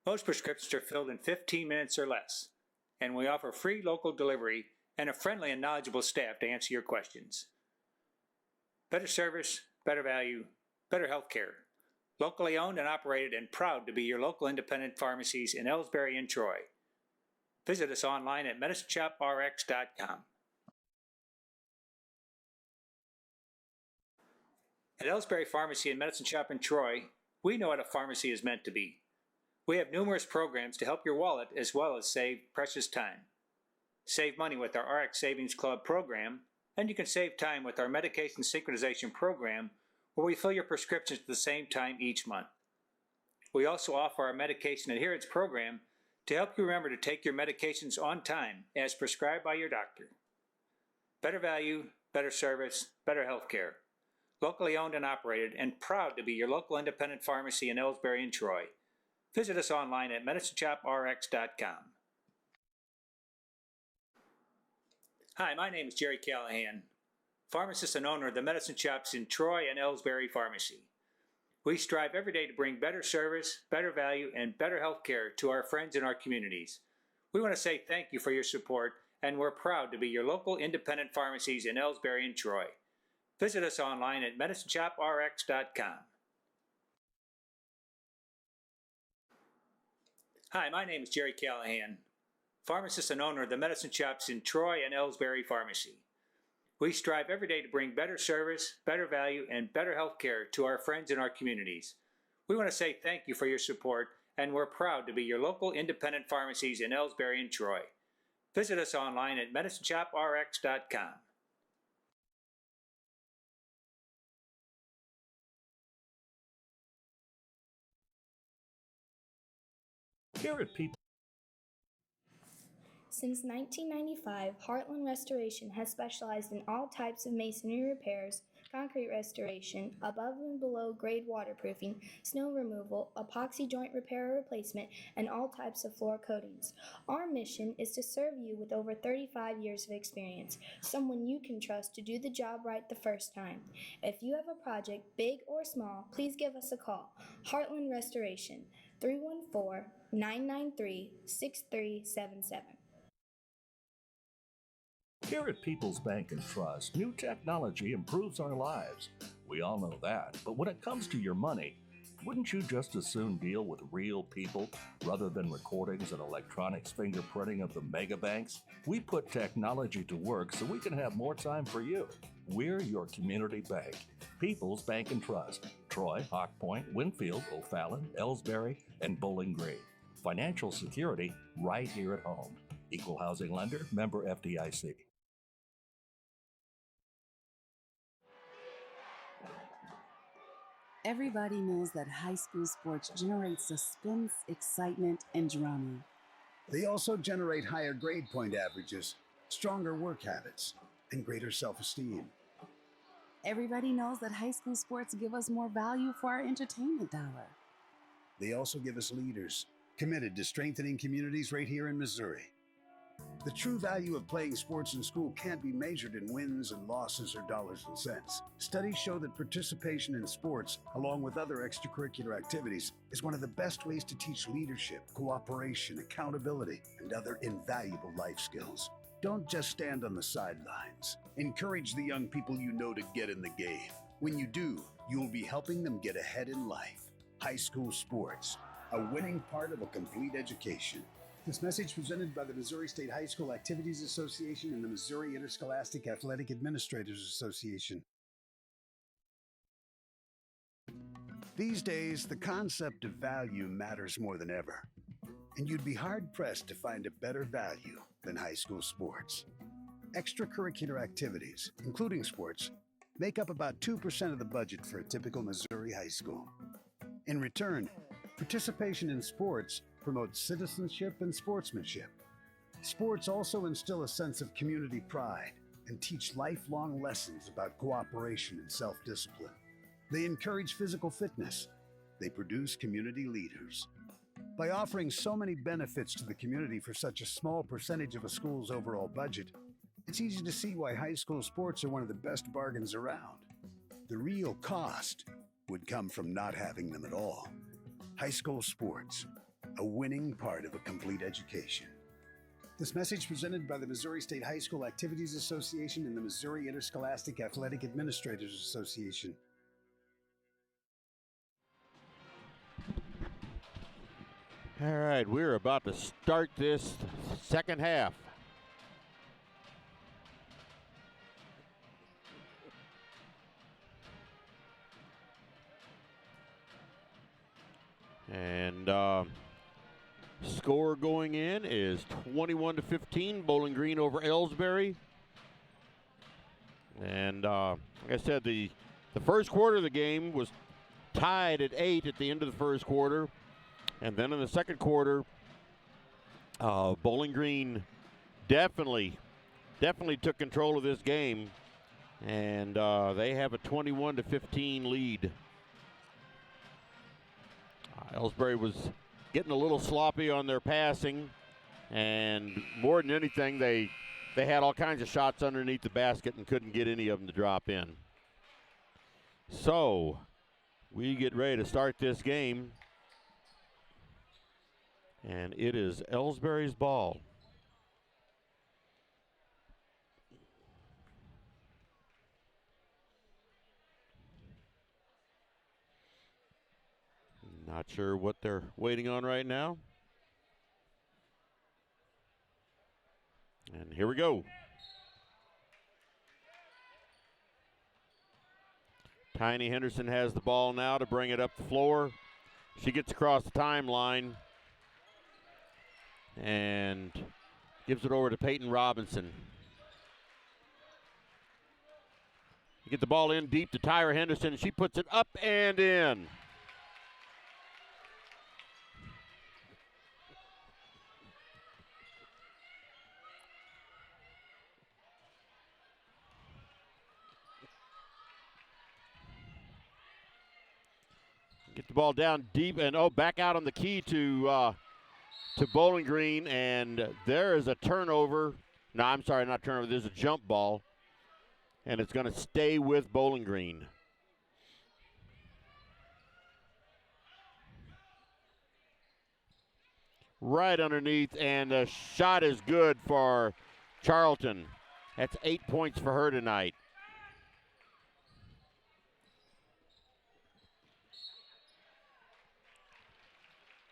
Most prescriptions are filled in 15 minutes or less, and we offer free local delivery and a friendly and knowledgeable staff to answer your questions. Better service, better value, better healthcare. Locally owned and operated and proud to be your local independent pharmacies in Elsberry and Troy. Visit us online at medicineshoprx.com. At Elsberry Pharmacy and Medicine Shop in Troy, we know what a pharmacy is meant to be. We have numerous programs to help your wallet as well as save precious time. Save money with our RX Savings Club program, and you can save time with our medication synchronization program, where we fill your prescriptions at the same time each month. We also offer our medication adherence program to help you remember to take your medications on time as prescribed by your doctor. Better value, better service, better healthcare. Locally owned and operated, and proud to be your local independent pharmacy in Elsberry and Troy. Visit us online at medicineshoprx.com. Hi, my name is Jerry Callahan, pharmacist and owner of the medicine shops in Troy and Elsberry Pharmacy. We strive every day to bring better service, better value, and better health care to our friends in our communities. We want to say thank you for your support, and we're proud to be your local independent pharmacies in Elsberry and Troy. Visit us online at medicineshoprx.com. Hi, my name is Jerry Callahan, pharmacist and owner of the medicine shops in Troy and Elsberry Pharmacy. We strive every day to bring better service, better value, and better health care to our friends in our communities. We want to say thank you for your support, and we're proud to be your local independent pharmacies in Elsberry and Troy. Visit us online at medicineshoprx.com. Here at People. Since 1995, Heartland Restoration has specialized in all types of masonry repairs, concrete restoration, above and below grade waterproofing, snow removal, epoxy joint repair or replacement, and all types of floor coatings. Our mission is to serve you with over 35 years of experience, someone you can trust to do the job right the first time. If you have a project, big or small, please give us a call. Heartland Restoration, 314-993-6377. Here at People's Bank and Trust, new technology improves our lives. We all know that. But when it comes to your money, wouldn't you just as soon deal with real people rather than recordings and electronics fingerprinting of the mega banks? We put technology to work so we can have more time for you. We're your community bank. People's Bank and Trust. Troy, Hawk Point, Winfield, O'Fallon, Elsberry, and Bowling Green. Financial security right here at home. Equal housing lender, member FDIC. Everybody knows that high school sports generate suspense, excitement, and drama. They also generate higher grade point averages, stronger work habits, and greater self-esteem. Everybody knows that high school sports give us more value for our entertainment dollar. They also give us leaders committed to strengthening communities right here in Missouri. The true value of playing sports in school can't be measured in wins and losses or dollars and cents. Studies show that participation in sports, along with other extracurricular activities, is one of the best ways to teach leadership, cooperation, accountability, and other invaluable life skills. Don't just stand on the sidelines. Encourage the young people you know to get in the game. When you do, you'll be helping them get ahead in life. High school sports, a winning part of a complete education. This message presented by the Missouri State High School Activities Association and the Missouri Interscholastic Athletic Administrators Association. These days, the concept of value matters more than ever, and you'd be hard-pressed to find a better value than high school sports. Extracurricular activities, including sports, make up about 2% of the budget for a typical Missouri high school. In return, participation in sports promotes citizenship and sportsmanship. Sports also instill a sense of community pride and teach lifelong lessons about cooperation and self-discipline. They encourage physical fitness. They produce community leaders. By offering so many benefits to the community for such a small percentage of a school's overall budget, it's easy to see why high school sports are one of the best bargains around. The real cost would come from not having them at all. High school sports, a winning part of a complete education. This message presented by the Missouri State High School Activities Association and the Missouri Interscholastic Athletic Administrators Association. All right, we're about to start this second half. And score going in is 21-15, Bowling Green over Elsberry. And like I said, the first quarter of the game was tied at 8 at the end of the first quarter. And then in the second quarter, Bowling Green definitely took control of this game. And they have a 21-15 lead. Elsberry was getting a little sloppy on their passing, and more than anything, they they had all kinds of shots underneath the basket and couldn't get any of them to drop in. So we get ready to start this game. And it is Elsberry's ball. Not sure what they're waiting on right now. And here we go. Tiny Henderson has the ball now to bring it up the floor. She gets across the timeline and gives it over to Peyton Robinson. You get the ball in deep to Tyra Henderson. She puts it up and in. Get the ball down deep and back out on the key to Bowling Green, and there is a turnover. No, I'm sorry, not turnover. There's a jump ball, and it's going to stay with Bowling Green. Right underneath, and the shot is good for Charlton. That's 8 points for her tonight.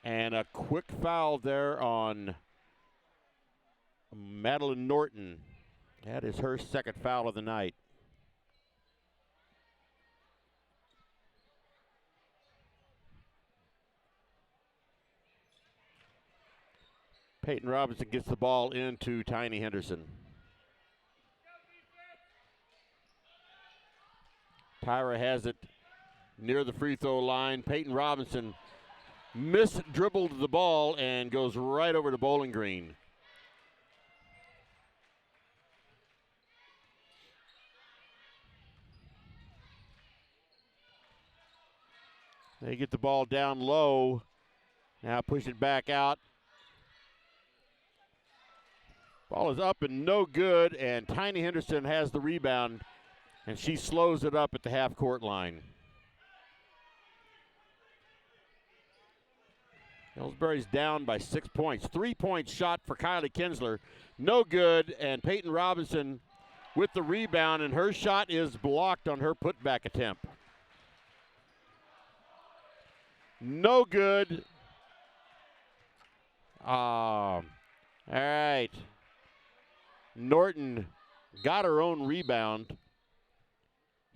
And a quick foul there on Madeline Norton. That is her second foul of the night. Peyton Robinson gets the ball into Tiny Henderson. Tyra has it near the free throw line. Peyton Robinson dribbled the ball and goes right over to Bowling Green. They get the ball down low. Now push it back out. Ball is up and no good, and Tiny Henderson has the rebound, and she slows it up at the half-court line. Elsberry's down by 6 points. 3-point shot for Kylie Kinsler. No good, and Peyton Robinson with the rebound, and her shot is blocked on her putback attempt. No good. All right. Norton got her own rebound.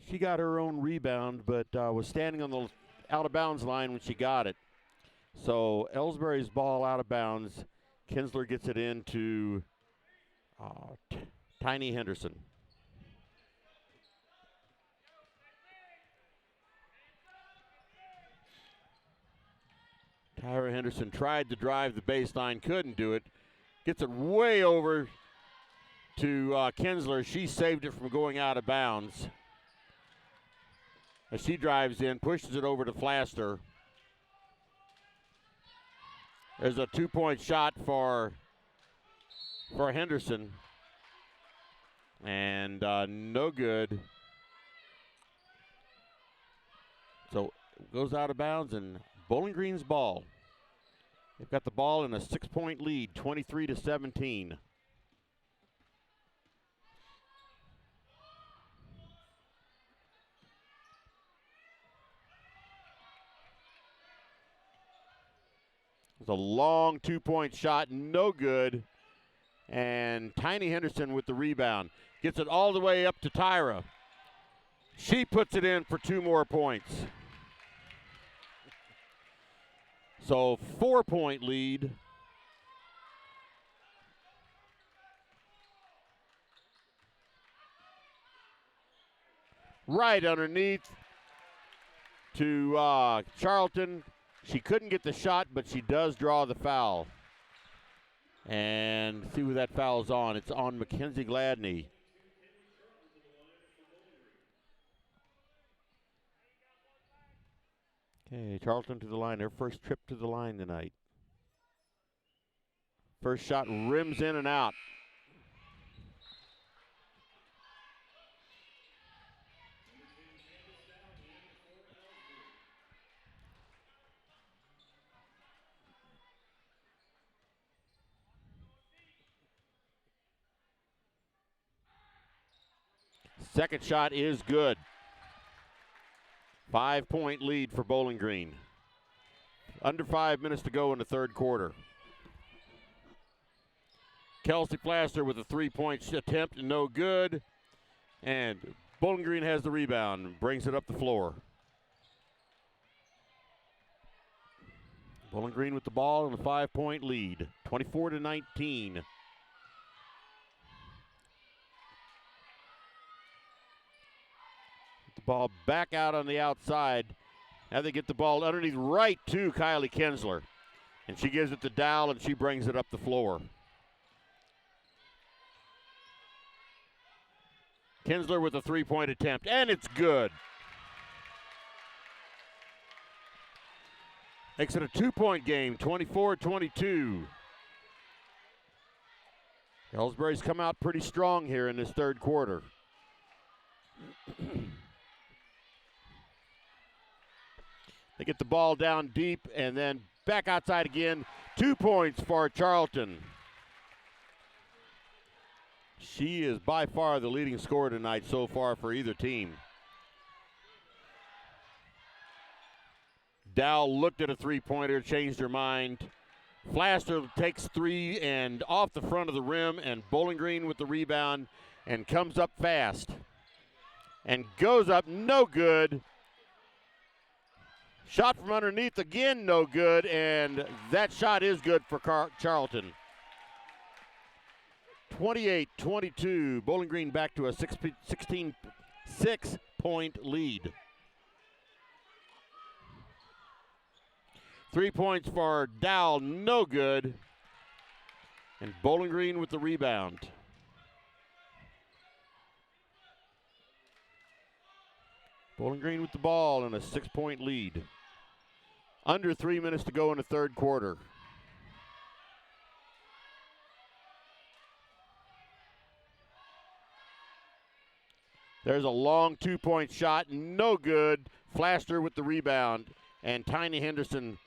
She got her own rebound, but was standing on the out-of-bounds line when she got it. So Elsberry's ball out of bounds. Kinsler gets it into Tiny Henderson. Tyra Henderson tried to drive the baseline, couldn't do it. Gets it way over to Kinsler. She saved it from going out of bounds. As she drives in, pushes it over to Flaster. There's a 2-point shot for Henderson. And no good. So it goes out of bounds, and Bowling Green's ball. They've got the ball in a 6-point lead, 23-17. It's a long 2-point shot, no good. And Tiny Henderson with the rebound. Gets it all the way up to Tyra. She puts it in for 2 more points. So 4-point lead. Right underneath to Charlton. She couldn't get the shot, but she does draw the foul. And see who that foul's on. It's on Mackenzie Gladney. Okay, Charlton to the line. Their first trip to the line tonight. First shot rims in and out. Second shot is good. 5-point lead for Bowling Green. Under 5 minutes to go in the third quarter. Kelsey Flaster with a three-point attempt, no good. And Bowling Green has the rebound and brings it up the floor. Bowling Green with the ball and a 5-point lead, 24-19. The ball back out on the outside. Now they get the ball underneath right to Kylie Kinsler. And she gives it to Dowell, and she brings it up the floor. Kinsler with a three-point attempt, and it's good. Makes it a 2-point game, 24-22. Elsberry's come out pretty strong here in this third quarter. They get the ball down deep and then back outside again. 2 points for Charlton. She is by far the leading scorer tonight so far for either team. Dowell looked at a three-pointer, changed her mind. Flaster takes three and off the front of the rim, and Bowling Green with the rebound and comes up fast. And goes up, no good. Shot from underneath again, no good, and that shot is good for Charlton. 28-22, Bowling Green back to a 6-point lead. 3 points for Dowell, no good. And Bowling Green with the rebound. Bowling Green with the ball and a 6-point lead. Under 3 minutes to go in the third quarter. There's a long 2-point shot, no good. Flaster with the rebound, and Tiny Henderson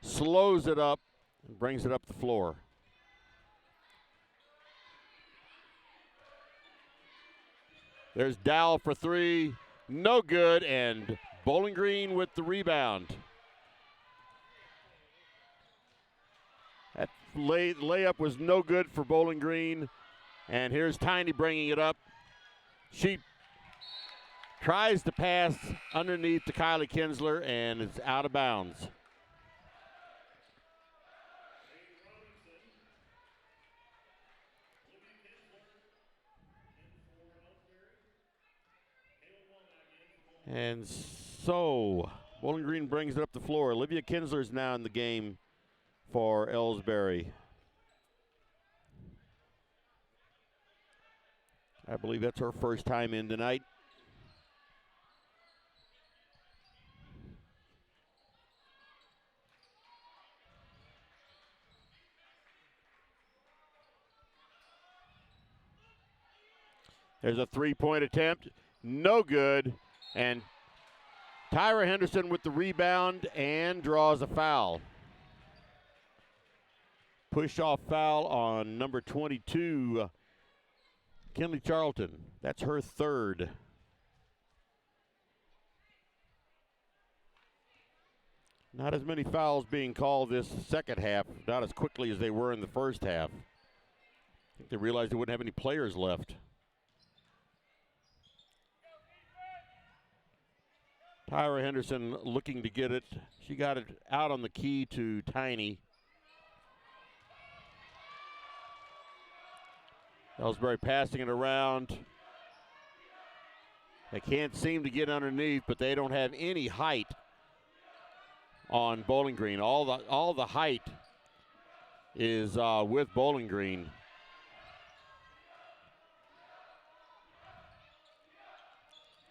slows it up and brings it up the floor. There's Dowell for three, no good, and Bowling Green with the rebound. That layup was no good for Bowling Green, and here's Tiny bringing it up. She tries to pass underneath to Kylie Kinsler, and it's out of bounds. And so, Bowling Green brings it up the floor. Olivia Kinsler is now in the game for Elsberry. I believe that's her first time in tonight. There's a three-point attempt, no good. And Tyra Henderson with the rebound and draws a foul. Push-off foul on number 22, Kinley Charlton. That's her third. Not as many fouls being called this second half, not as quickly as they were in the first half. I think they realized they wouldn't have any players left. Tyra Henderson looking to get it. She got it out on the key to Tiny. Elsberry passing it around. They can't seem to get underneath, but they don't have any height on Bowling Green. All the height is with Bowling Green.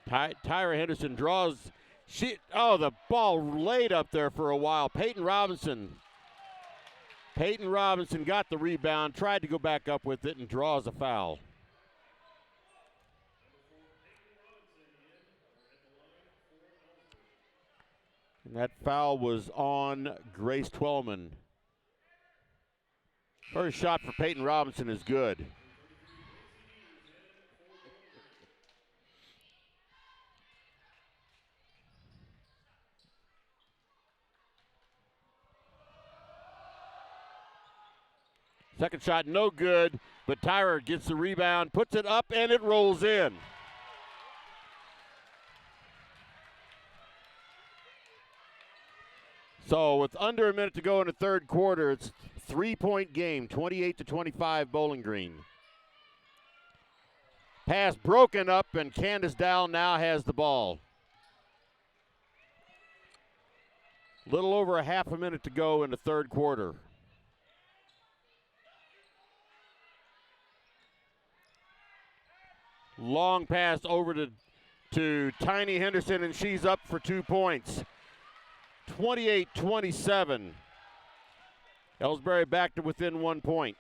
Tyra Henderson draws. The ball laid up there for a while. Peyton Robinson got the rebound, tried to go back up with it, and draws a foul. And that foul was on Grace Twellman. First shot for Peyton Robinson is good. Second shot, no good, but Tyra gets the rebound, puts it up, and it rolls in. So with under a minute to go in the third quarter, it's 3-point game, 28-25 Bowling Green. Pass broken up, and Candace Dow now has the ball. Little over a half a minute to go in the third quarter. Long pass over to Tiny Henderson, and she's up for 2 points. 28-27. Elsberry back to within 1 point.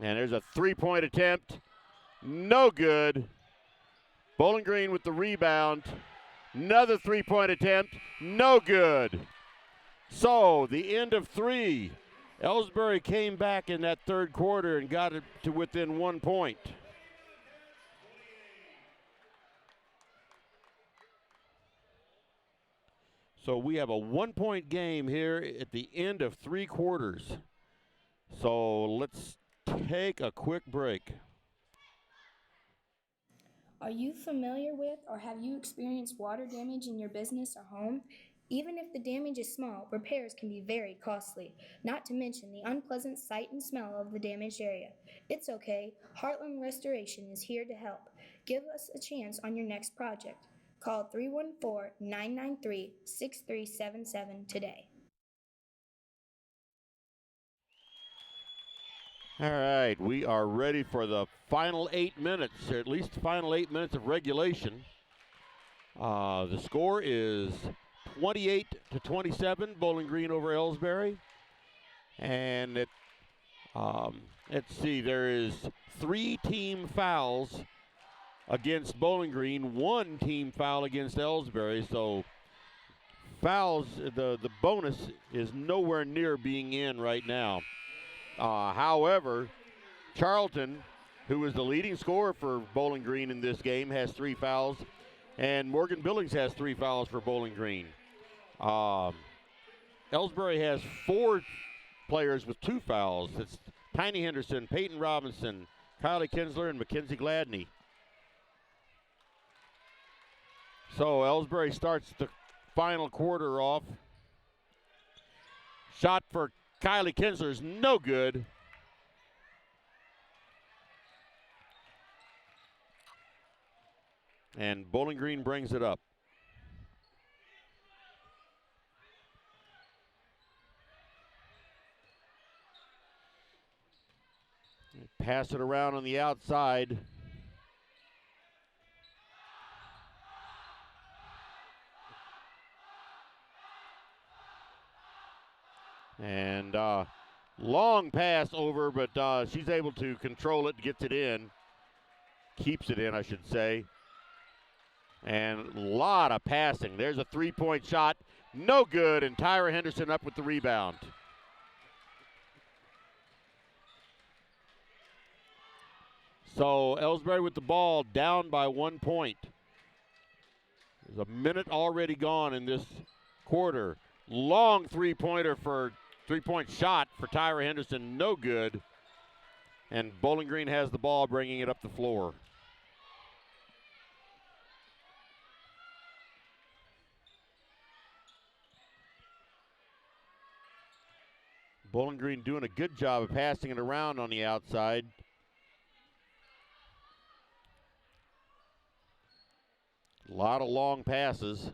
And there's a 3-point attempt. No good. Bowling Green with the rebound. Another 3-point attempt. No good. So the end of 3. Elsberry came back in that third quarter and got it to within 1 point. So we have a 1-point game here at the end of 3 quarters. So let's take a quick break. Are you familiar with or have you experienced water damage in your business or home? Even if the damage is small, repairs can be very costly, not to mention the unpleasant sight and smell of the damaged area. It's okay. Heartland Restoration is here to help. Give us a chance on your next project. Call 314-993-6377 today. All right, we are ready for the final 8 minutes, or at least the final 8 minutes of regulation. The score is 28-27, Bowling Green over Elsberry. And let's see, there is 3 team fouls against Bowling Green, 1 team foul against Elsberry. So fouls, the bonus is nowhere near being in right now. However, Charlton, who is the leading scorer for Bowling Green in this game, has 3 fouls, and Morgan Billings has 3 fouls for Bowling Green. Elsberry has 4 players with 2 fouls. It's Tiny Henderson, Peyton Robinson, Kylie Kinsler, and Mackenzie Gladney. So Elsberry starts the final quarter off. Shot for Kylie Kinsler is no good. And Bowling Green brings it up. Pass it around on the outside. And long pass over, but she's able to control it, gets it in. Keeps it in, I should say. And a lot of passing. There's a 3-point shot. No good, and Tyra Henderson up with the rebound. So Elsberry with the ball, down by 1 point. There's a minute already gone in this quarter. Long 3-pointer for 3-point shot for Tyra Henderson, no good. And Bowling Green has the ball, bringing it up the floor. Bowling Green doing a good job of passing it around on the outside. A lot of long passes.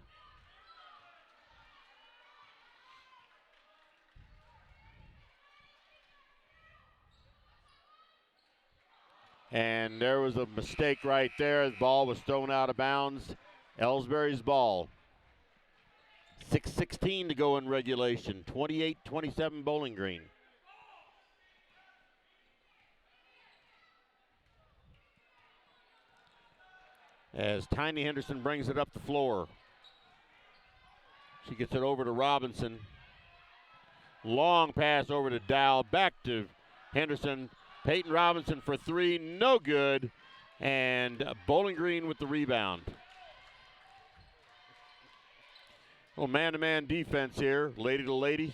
And there was a mistake right there. The ball was thrown out of bounds. Elsberry's ball. 6:16 to go in regulation. 28-27 Bowling Green. As Tiny Henderson brings it up the floor. She gets it over to Robinson. Long pass over to Dow. Back to Henderson. Peyton Robinson for 3, no good. And Bowling Green with the rebound. Little man-to-man defense here, lady to lady.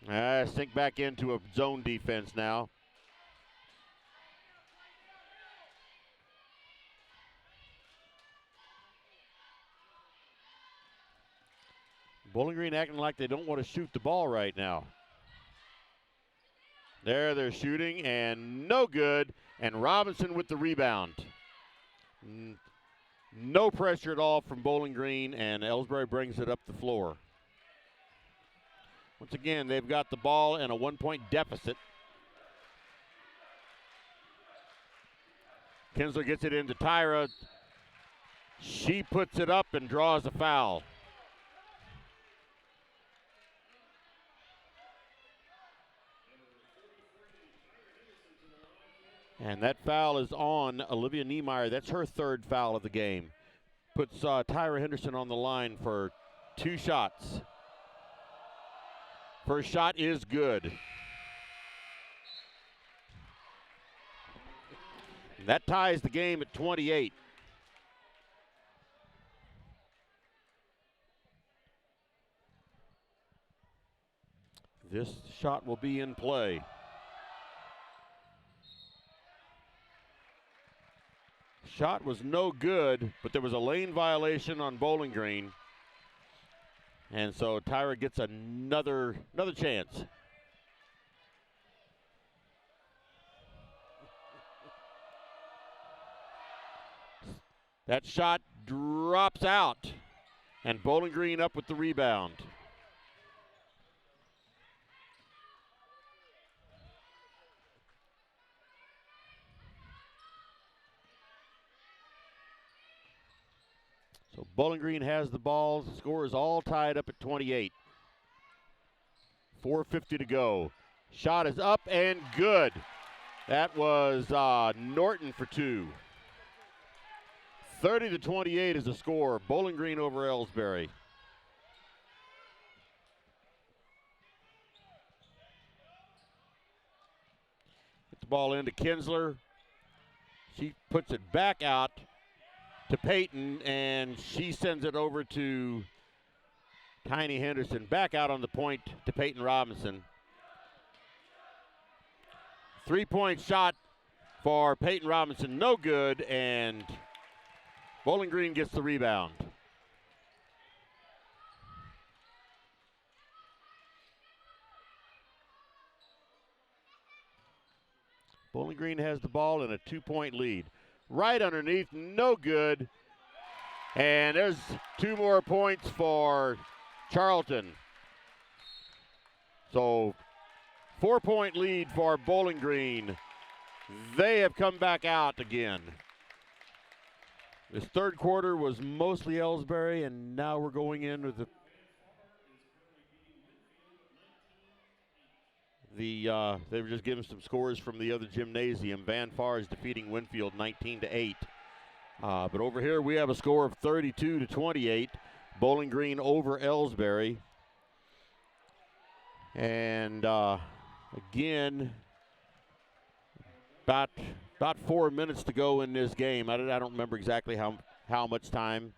Sink back into a zone defense now. Bowling Green acting like they don't want to shoot the ball right now. There they're shooting, and no good. And Robinson with the rebound. No pressure at all from Bowling Green, and Elsberry brings it up the floor. Once again, they've got the ball in a 1-point deficit. Kinsler gets it into Tyra. She puts it up and draws a foul. And that foul is on Olivia Niemeyer. That's her third foul of the game. Puts Tyra Henderson on the line for 2 shots. First shot is good. And that ties the game at 28. This shot will be in play. Shot was no good, but there was a lane violation on Bowling Green. And so Tyra gets another chance. That shot drops out, and Bowling Green up with the rebound. So Bowling Green has the ball. The score is all tied up at 28. 4:50 to go. Shot is up and good. That was Norton for 2. 30-28 is the score. Bowling Green over Elsberry. Get the ball into Kinsler. She puts it back out to Peyton, and she sends it over to Tiny Henderson. Back out on the point to Peyton Robinson. 3-point shot for Peyton Robinson, no good, and Bowling Green gets the rebound. Bowling Green has the ball in a 2-point lead. Right underneath, no good. And there's 2 more points for Charlton. So 4-point lead for Bowling Green. They have come back out again. This third quarter was mostly Elsberry, and now we're going in with they were just giving some scores from the other gymnasium. Van Far is defeating Winfield 19-8. But over here we have a score of 32-28. Bowling Green over Elsberry. And again, about 4 minutes to go in this game. I don't remember exactly how much time,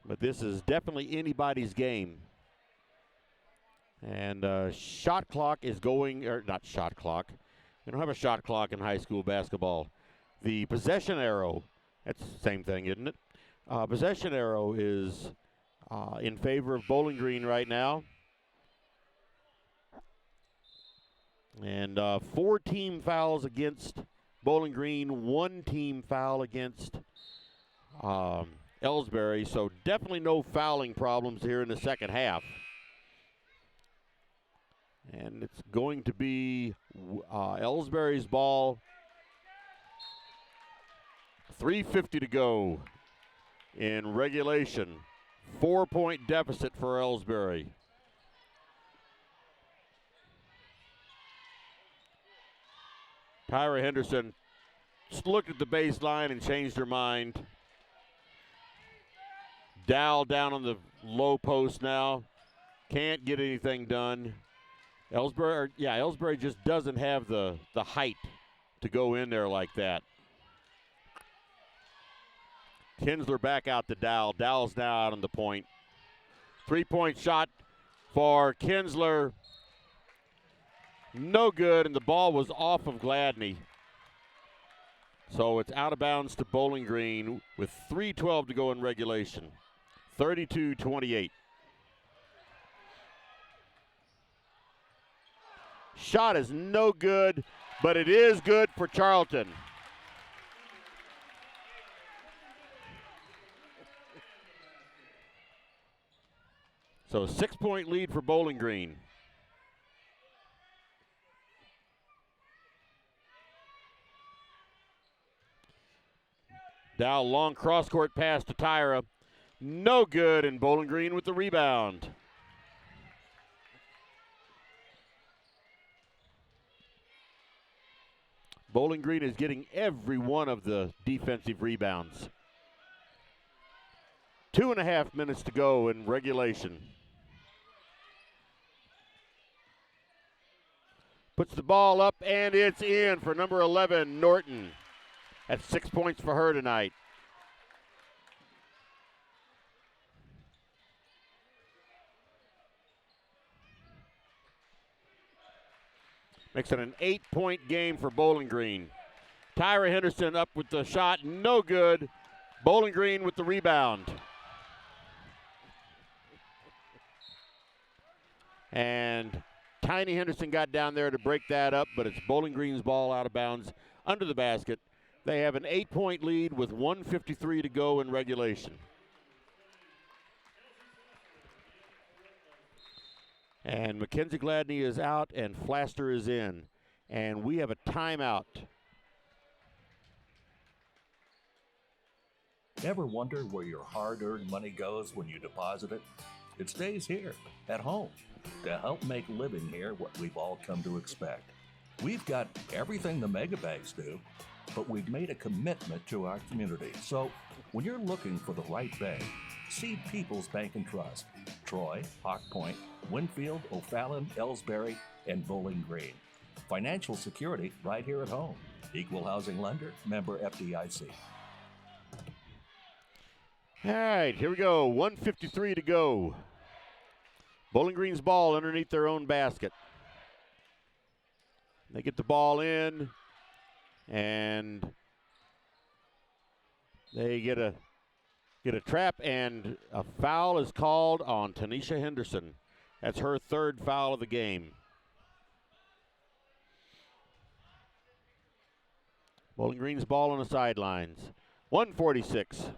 but this is definitely anybody's game. And shot clock is going, or not shot clock. We don't have a shot clock in high school basketball. The possession arrow, that's the same thing, isn't it? Possession arrow is in favor of Bowling Green right now. And 4 team fouls against Bowling Green, 1 team foul against Elsberry. So definitely no fouling problems here in the second half. And it's going to be Elsberry's ball. 3:50 to go in regulation. 4-point deficit for Elsberry. Tyra Henderson just looked at the baseline and changed her mind. Dow down on the low post now. Can't get anything done. Elsberry just doesn't have the height to go in there like that. Kinsler back out to Dow. Dow's now out on the point. 3-point shot for Kinsler. No good, and the ball was off of Gladney. So it's out of bounds to Bowling Green with 3:12 to go in regulation. 32-28. Shot is no good, but it is good for Charlton. So 6-point lead for Bowling Green. Dow, long cross-court pass to Tyra. No good, and Bowling Green with the rebound. Bowling Green is getting every one of the defensive rebounds. 2.5 minutes to go in regulation. Puts the ball up, and it's in for number 11, Norton. That's 6 points for her tonight. Makes it an 8-point game for Bowling Green. Tyra Henderson up with the shot, no good. Bowling Green with the rebound. And Tiny Henderson got down there to break that up, but it's Bowling Green's ball out of bounds under the basket. They have an 8-point lead with 1:53 to go in regulation. And Mackenzie Gladney is out and Flaster is in. And we have a timeout. Ever wonder where your hard-earned money goes when you deposit it? It stays here, at home, to help make living here what we've all come to expect. We've got everything the mega banks do, but we've made a commitment to our community. So when you're looking for the right bank, see People's Bank and Trust. Troy, Hawk Point, Winfield, O'Fallon, Elsberry, and Bowling Green. Financial security right here at home. Equal housing lender, member FDIC. All right, here we go. 1:53 to go. Bowling Green's ball underneath their own basket. They get the ball in, and they get a trap, and a foul is called on Tanisha Henderson. That's her third foul of the game. Bowling Green's ball on the sidelines. 1:46.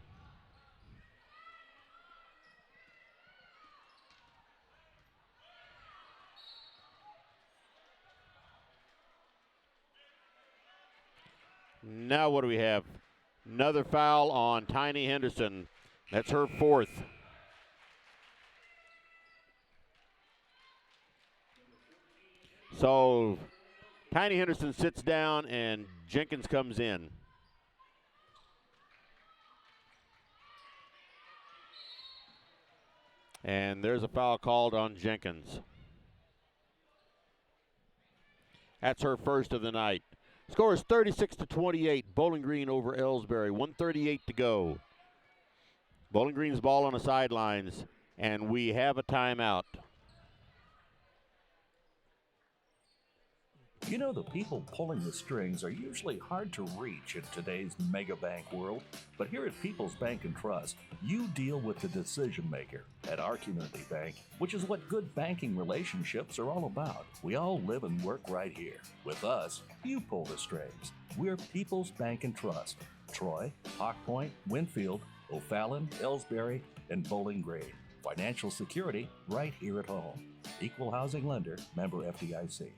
Now what do we have? Another foul on Tiny Henderson. That's her fourth. So Tiny Henderson sits down and Jenkins comes in. And there's a foul called on Jenkins. That's her first of the night. Score is 36-28. Bowling Green over Elsberry. 1:38 to go. Bowling Green's ball on the sidelines, and we have a timeout. You know, the people pulling the strings are usually hard to reach in today's mega bank world, but here at People's Bank and Trust, you deal with the decision maker at our community bank, which is what good banking relationships are all about. We all live and work right here. With us, you pull the strings. We're People's Bank and Trust. Troy, Hawk Point, Winfield, O'Fallon, Elsberry, and Bowling Green. Financial security right here at home. Equal housing lender, member FDIC.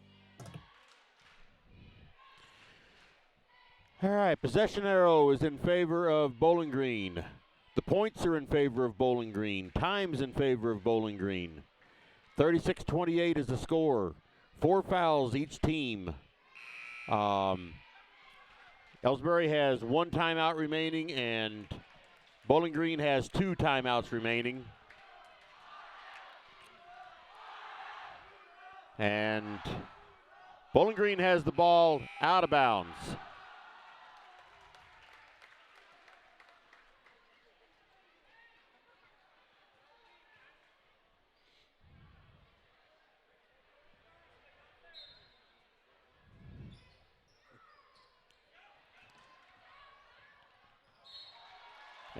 All right, possession arrow is in favor of Bowling Green. The points are in favor of Bowling Green. Time's in favor of Bowling Green. 36-28 is the score. 4 fouls each team. Elsberry has 1 timeout remaining, and Bowling Green has 2 timeouts remaining. And Bowling Green has the ball out of bounds.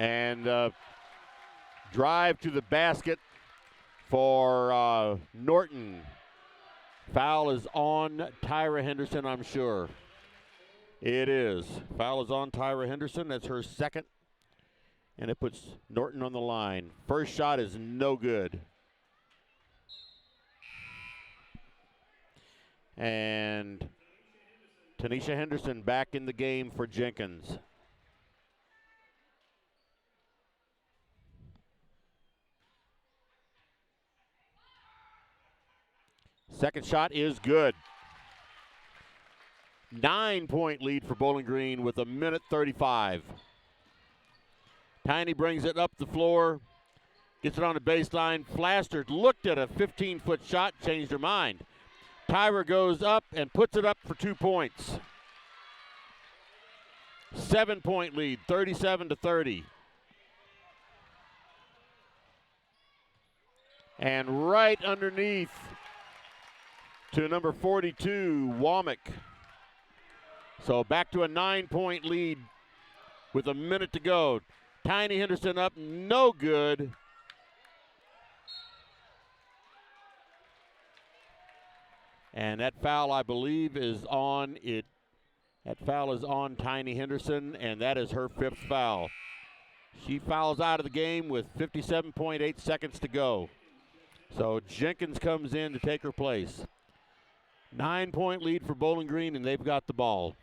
And drive to the basket for Norton. Foul is on Tyra Henderson, I'm sure. It is. Foul is on Tyra Henderson. That's her second. And it puts Norton on the line. First shot is no good. And Tanisha Henderson back in the game for Jenkins. Second shot is good. 9-point lead for Bowling Green with 1:35. Tiny brings it up the floor, gets it on the baseline. Flaster looked at a 15-foot shot, changed her mind. Tyra goes up and puts it up for 2 points. 7-point lead, 37-30. And right underneath to number 42, Womack. So back to a 9-point lead with a minute to go. Tiny Henderson up, no good. And that foul, I believe, is on it. That foul is on Tiny Henderson, and that is her 5th foul. She fouls out of the game with 57.8 seconds to go. So Jenkins comes in to take her place. 9-point lead for Bowling Green, and they've got the ball.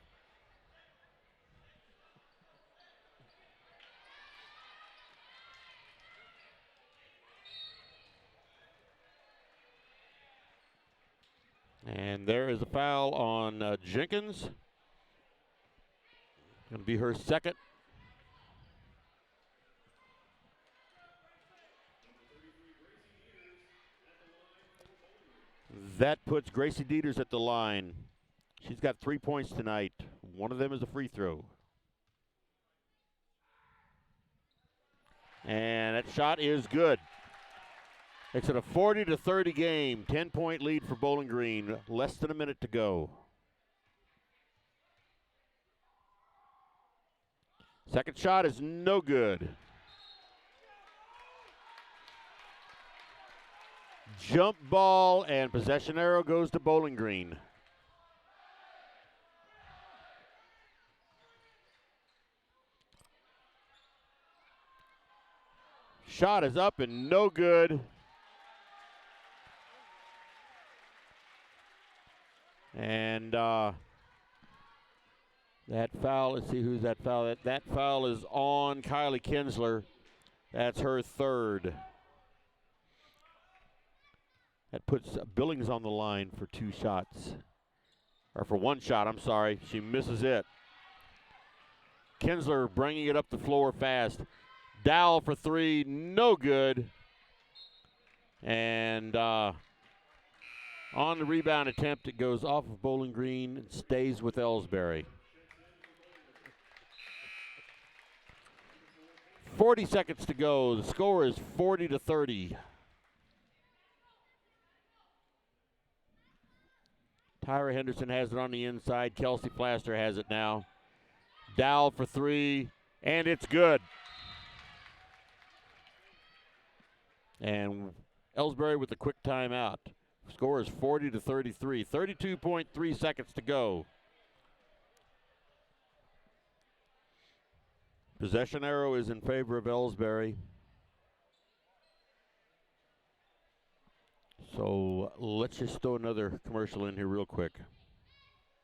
And there is a foul on Jenkins. Going to be her second. That puts Gracie Dieters at the line. She's got 3 points tonight. One of them is a free throw. And that shot is good. It's at a 40-30 game. 10-point lead for Bowling Green. Less than a minute to go. Second shot is no good. Jump ball and possession arrow goes to Bowling Green. Shot is up and no good. And that foul, let's see who's that foul. That foul is on Kylie Kinsler. That's her 3rd. That puts Billings on the line for 2 shots. Or for 1 shot, I'm sorry. She misses it. Kinsler bringing it up the floor fast. Dowell for 3, no good. And on the rebound attempt, it goes off of Bowling Green and stays with Elsberry. 40 seconds to go. The score is 40-30. Tyra Henderson has it on the inside. Kelsey Flaster has it now. Dowell for 3, and it's good. And Elsberry with a quick timeout. Score is 40-33. 32.3 seconds to go. Possession arrow is in favor of Elsberry. So let's just throw another commercial in here real quick.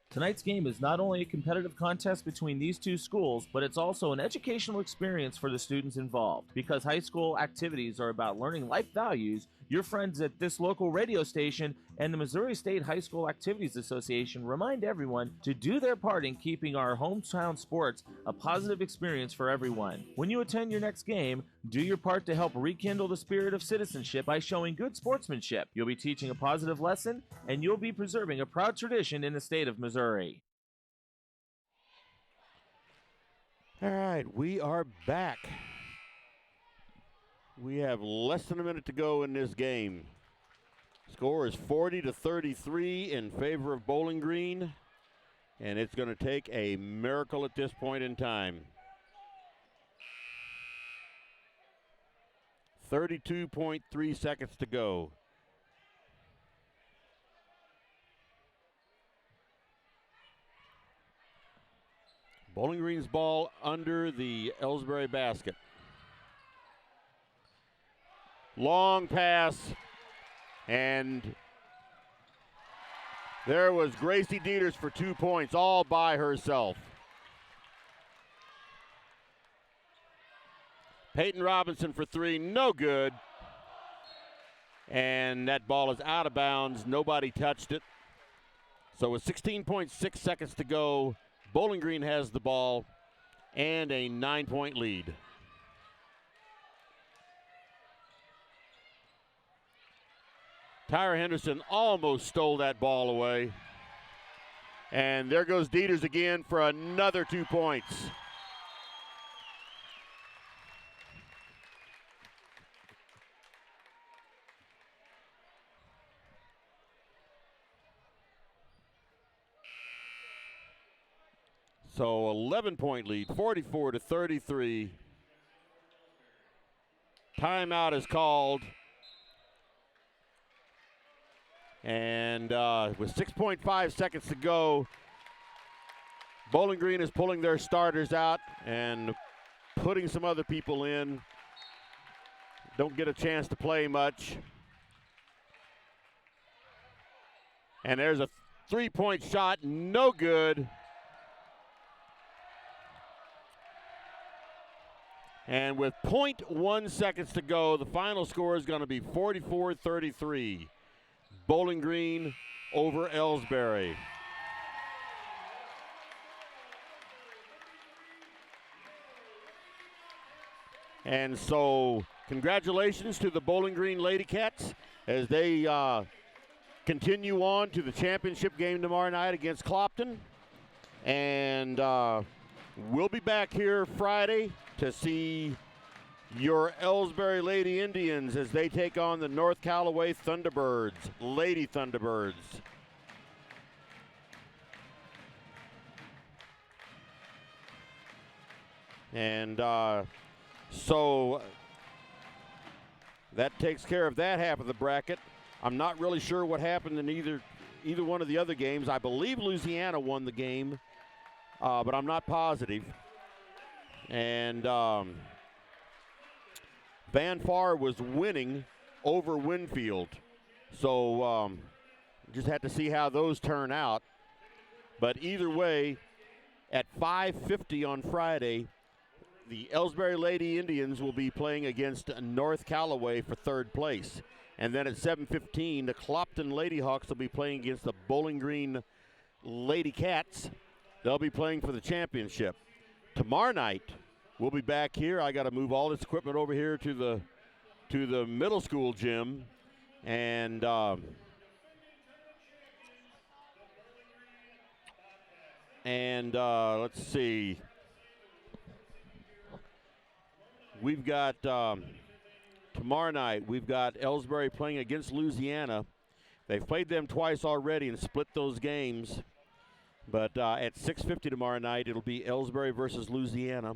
Tonight's game is not only a competitive contest between these two schools, but it's also an educational experience for the students involved. Because high school activities are about learning life values, your friends at this local radio station and the Missouri State High School Activities Association remind everyone to do their part in keeping our hometown sports a positive experience for everyone. When you attend your next game, do your part to help rekindle the spirit of citizenship by showing good sportsmanship. You'll be teaching a positive lesson, and you'll be preserving a proud tradition in the state of Missouri. All right, we are back. We have less than a minute to go in this game. Score is 40-33 in favor of Bowling Green, and it's going to take a miracle at this point in time. 32.3 seconds to go. Bowling Green's ball under the Elsberry basket. Long pass, and there was Gracie Dieters for 2 points, all by herself. Peyton Robinson for 3, no good. And that ball is out of bounds. Nobody touched it. So with 16.6 seconds to go, Bowling Green has the ball and a 9-point lead. Tyra Henderson almost stole that ball away. And there goes Dieters again for another 2 points. So 11-point lead, 44-33. Timeout is called. And with 6.5 seconds to go, Bowling Green is pulling their starters out and putting some other people in. Don't get a chance to play much. And there's a 3-point shot, no good. And with 0.1 seconds to go, the final score is going to be 44-33. Bowling Green over Elsberry. And so congratulations to the Bowling Green LadyCats as they continue on to the championship game tomorrow night against Clopton. And we'll be back here Friday to see your Elsberry Lady Indians as they take on the North Callaway Thunderbirds, Lady Thunderbirds. And so that takes care of that half of the bracket. I'm not really sure what happened in either one of the other games. I believe Louisiana won the game, but I'm not positive. And Van Far was winning over Winfield. So just had to see how those turn out. But either way, at 5:50 on Friday, the Elsberry Lady Indians will be playing against North Callaway for third place. And then at 7:15, the Clopton Lady Hawks will be playing against the Bowling Green Lady Cats. They'll be playing for the championship. Tomorrow night, we'll be back here. I got to move all this equipment over here to the middle school gym. And let's see. We've got tomorrow night, we've got Elsberry playing against Louisiana. They've played them twice already and split those games. But at 6:50 tomorrow night, it'll be Elsberry versus Louisiana.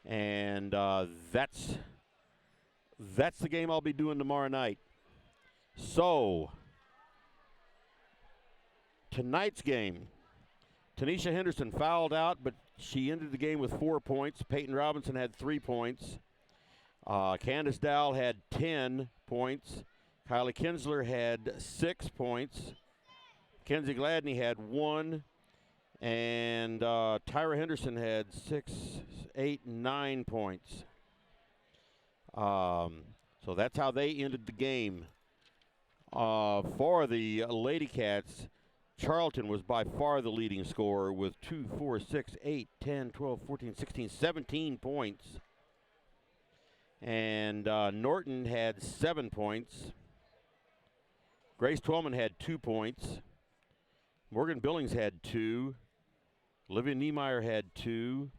And that's the game I'll be doing tomorrow night. So, tonight's game, Tanisha Henderson fouled out, but she ended the game with 4 points. Peyton Robinson had 3 points. Candace Dowell had 10 points. Kylie Kinsler had 6 points. Kenzie Gladney had 1. And Tyra Henderson had 6, 8, 9 points. So that's how they ended the game. For the LadyCats, Charlton was by far the leading scorer with 2, 4, 6, 8, 10, 12, 14, 16, 17 points. And Norton had 7 points. Grace Twellman had 2 points. Morgan Billings had 2. Olivia Niemeyer had 2.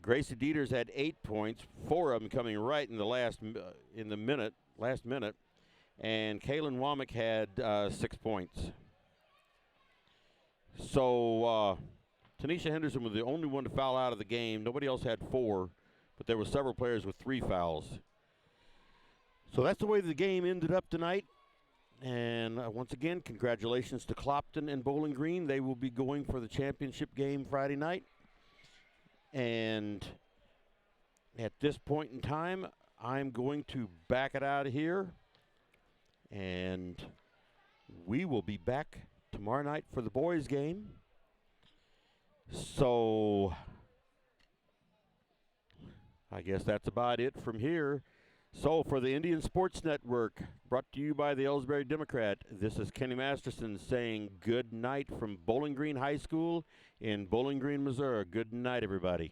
Gracie Dieters had 8 points, 4 of them coming right in the last minute. And Kaylin Womack had 6 points. So Tanisha Henderson was the only one to foul out of the game. Nobody else had 4, but there were several players with 3 fouls. So that's the way the game ended up tonight. And once again, congratulations to Clopton and Bowling Green. They will be going for the championship game Friday night. And at this point in time, I'm going to back it out of here. And we will be back tomorrow night for the boys' game. So I guess that's about it from here. So for the Indian Sports Network, brought to you by the Elsberry Democrat, this is Kenny Masterson saying good night from Bowling Green High School in Bowling Green, Missouri. Good night, everybody.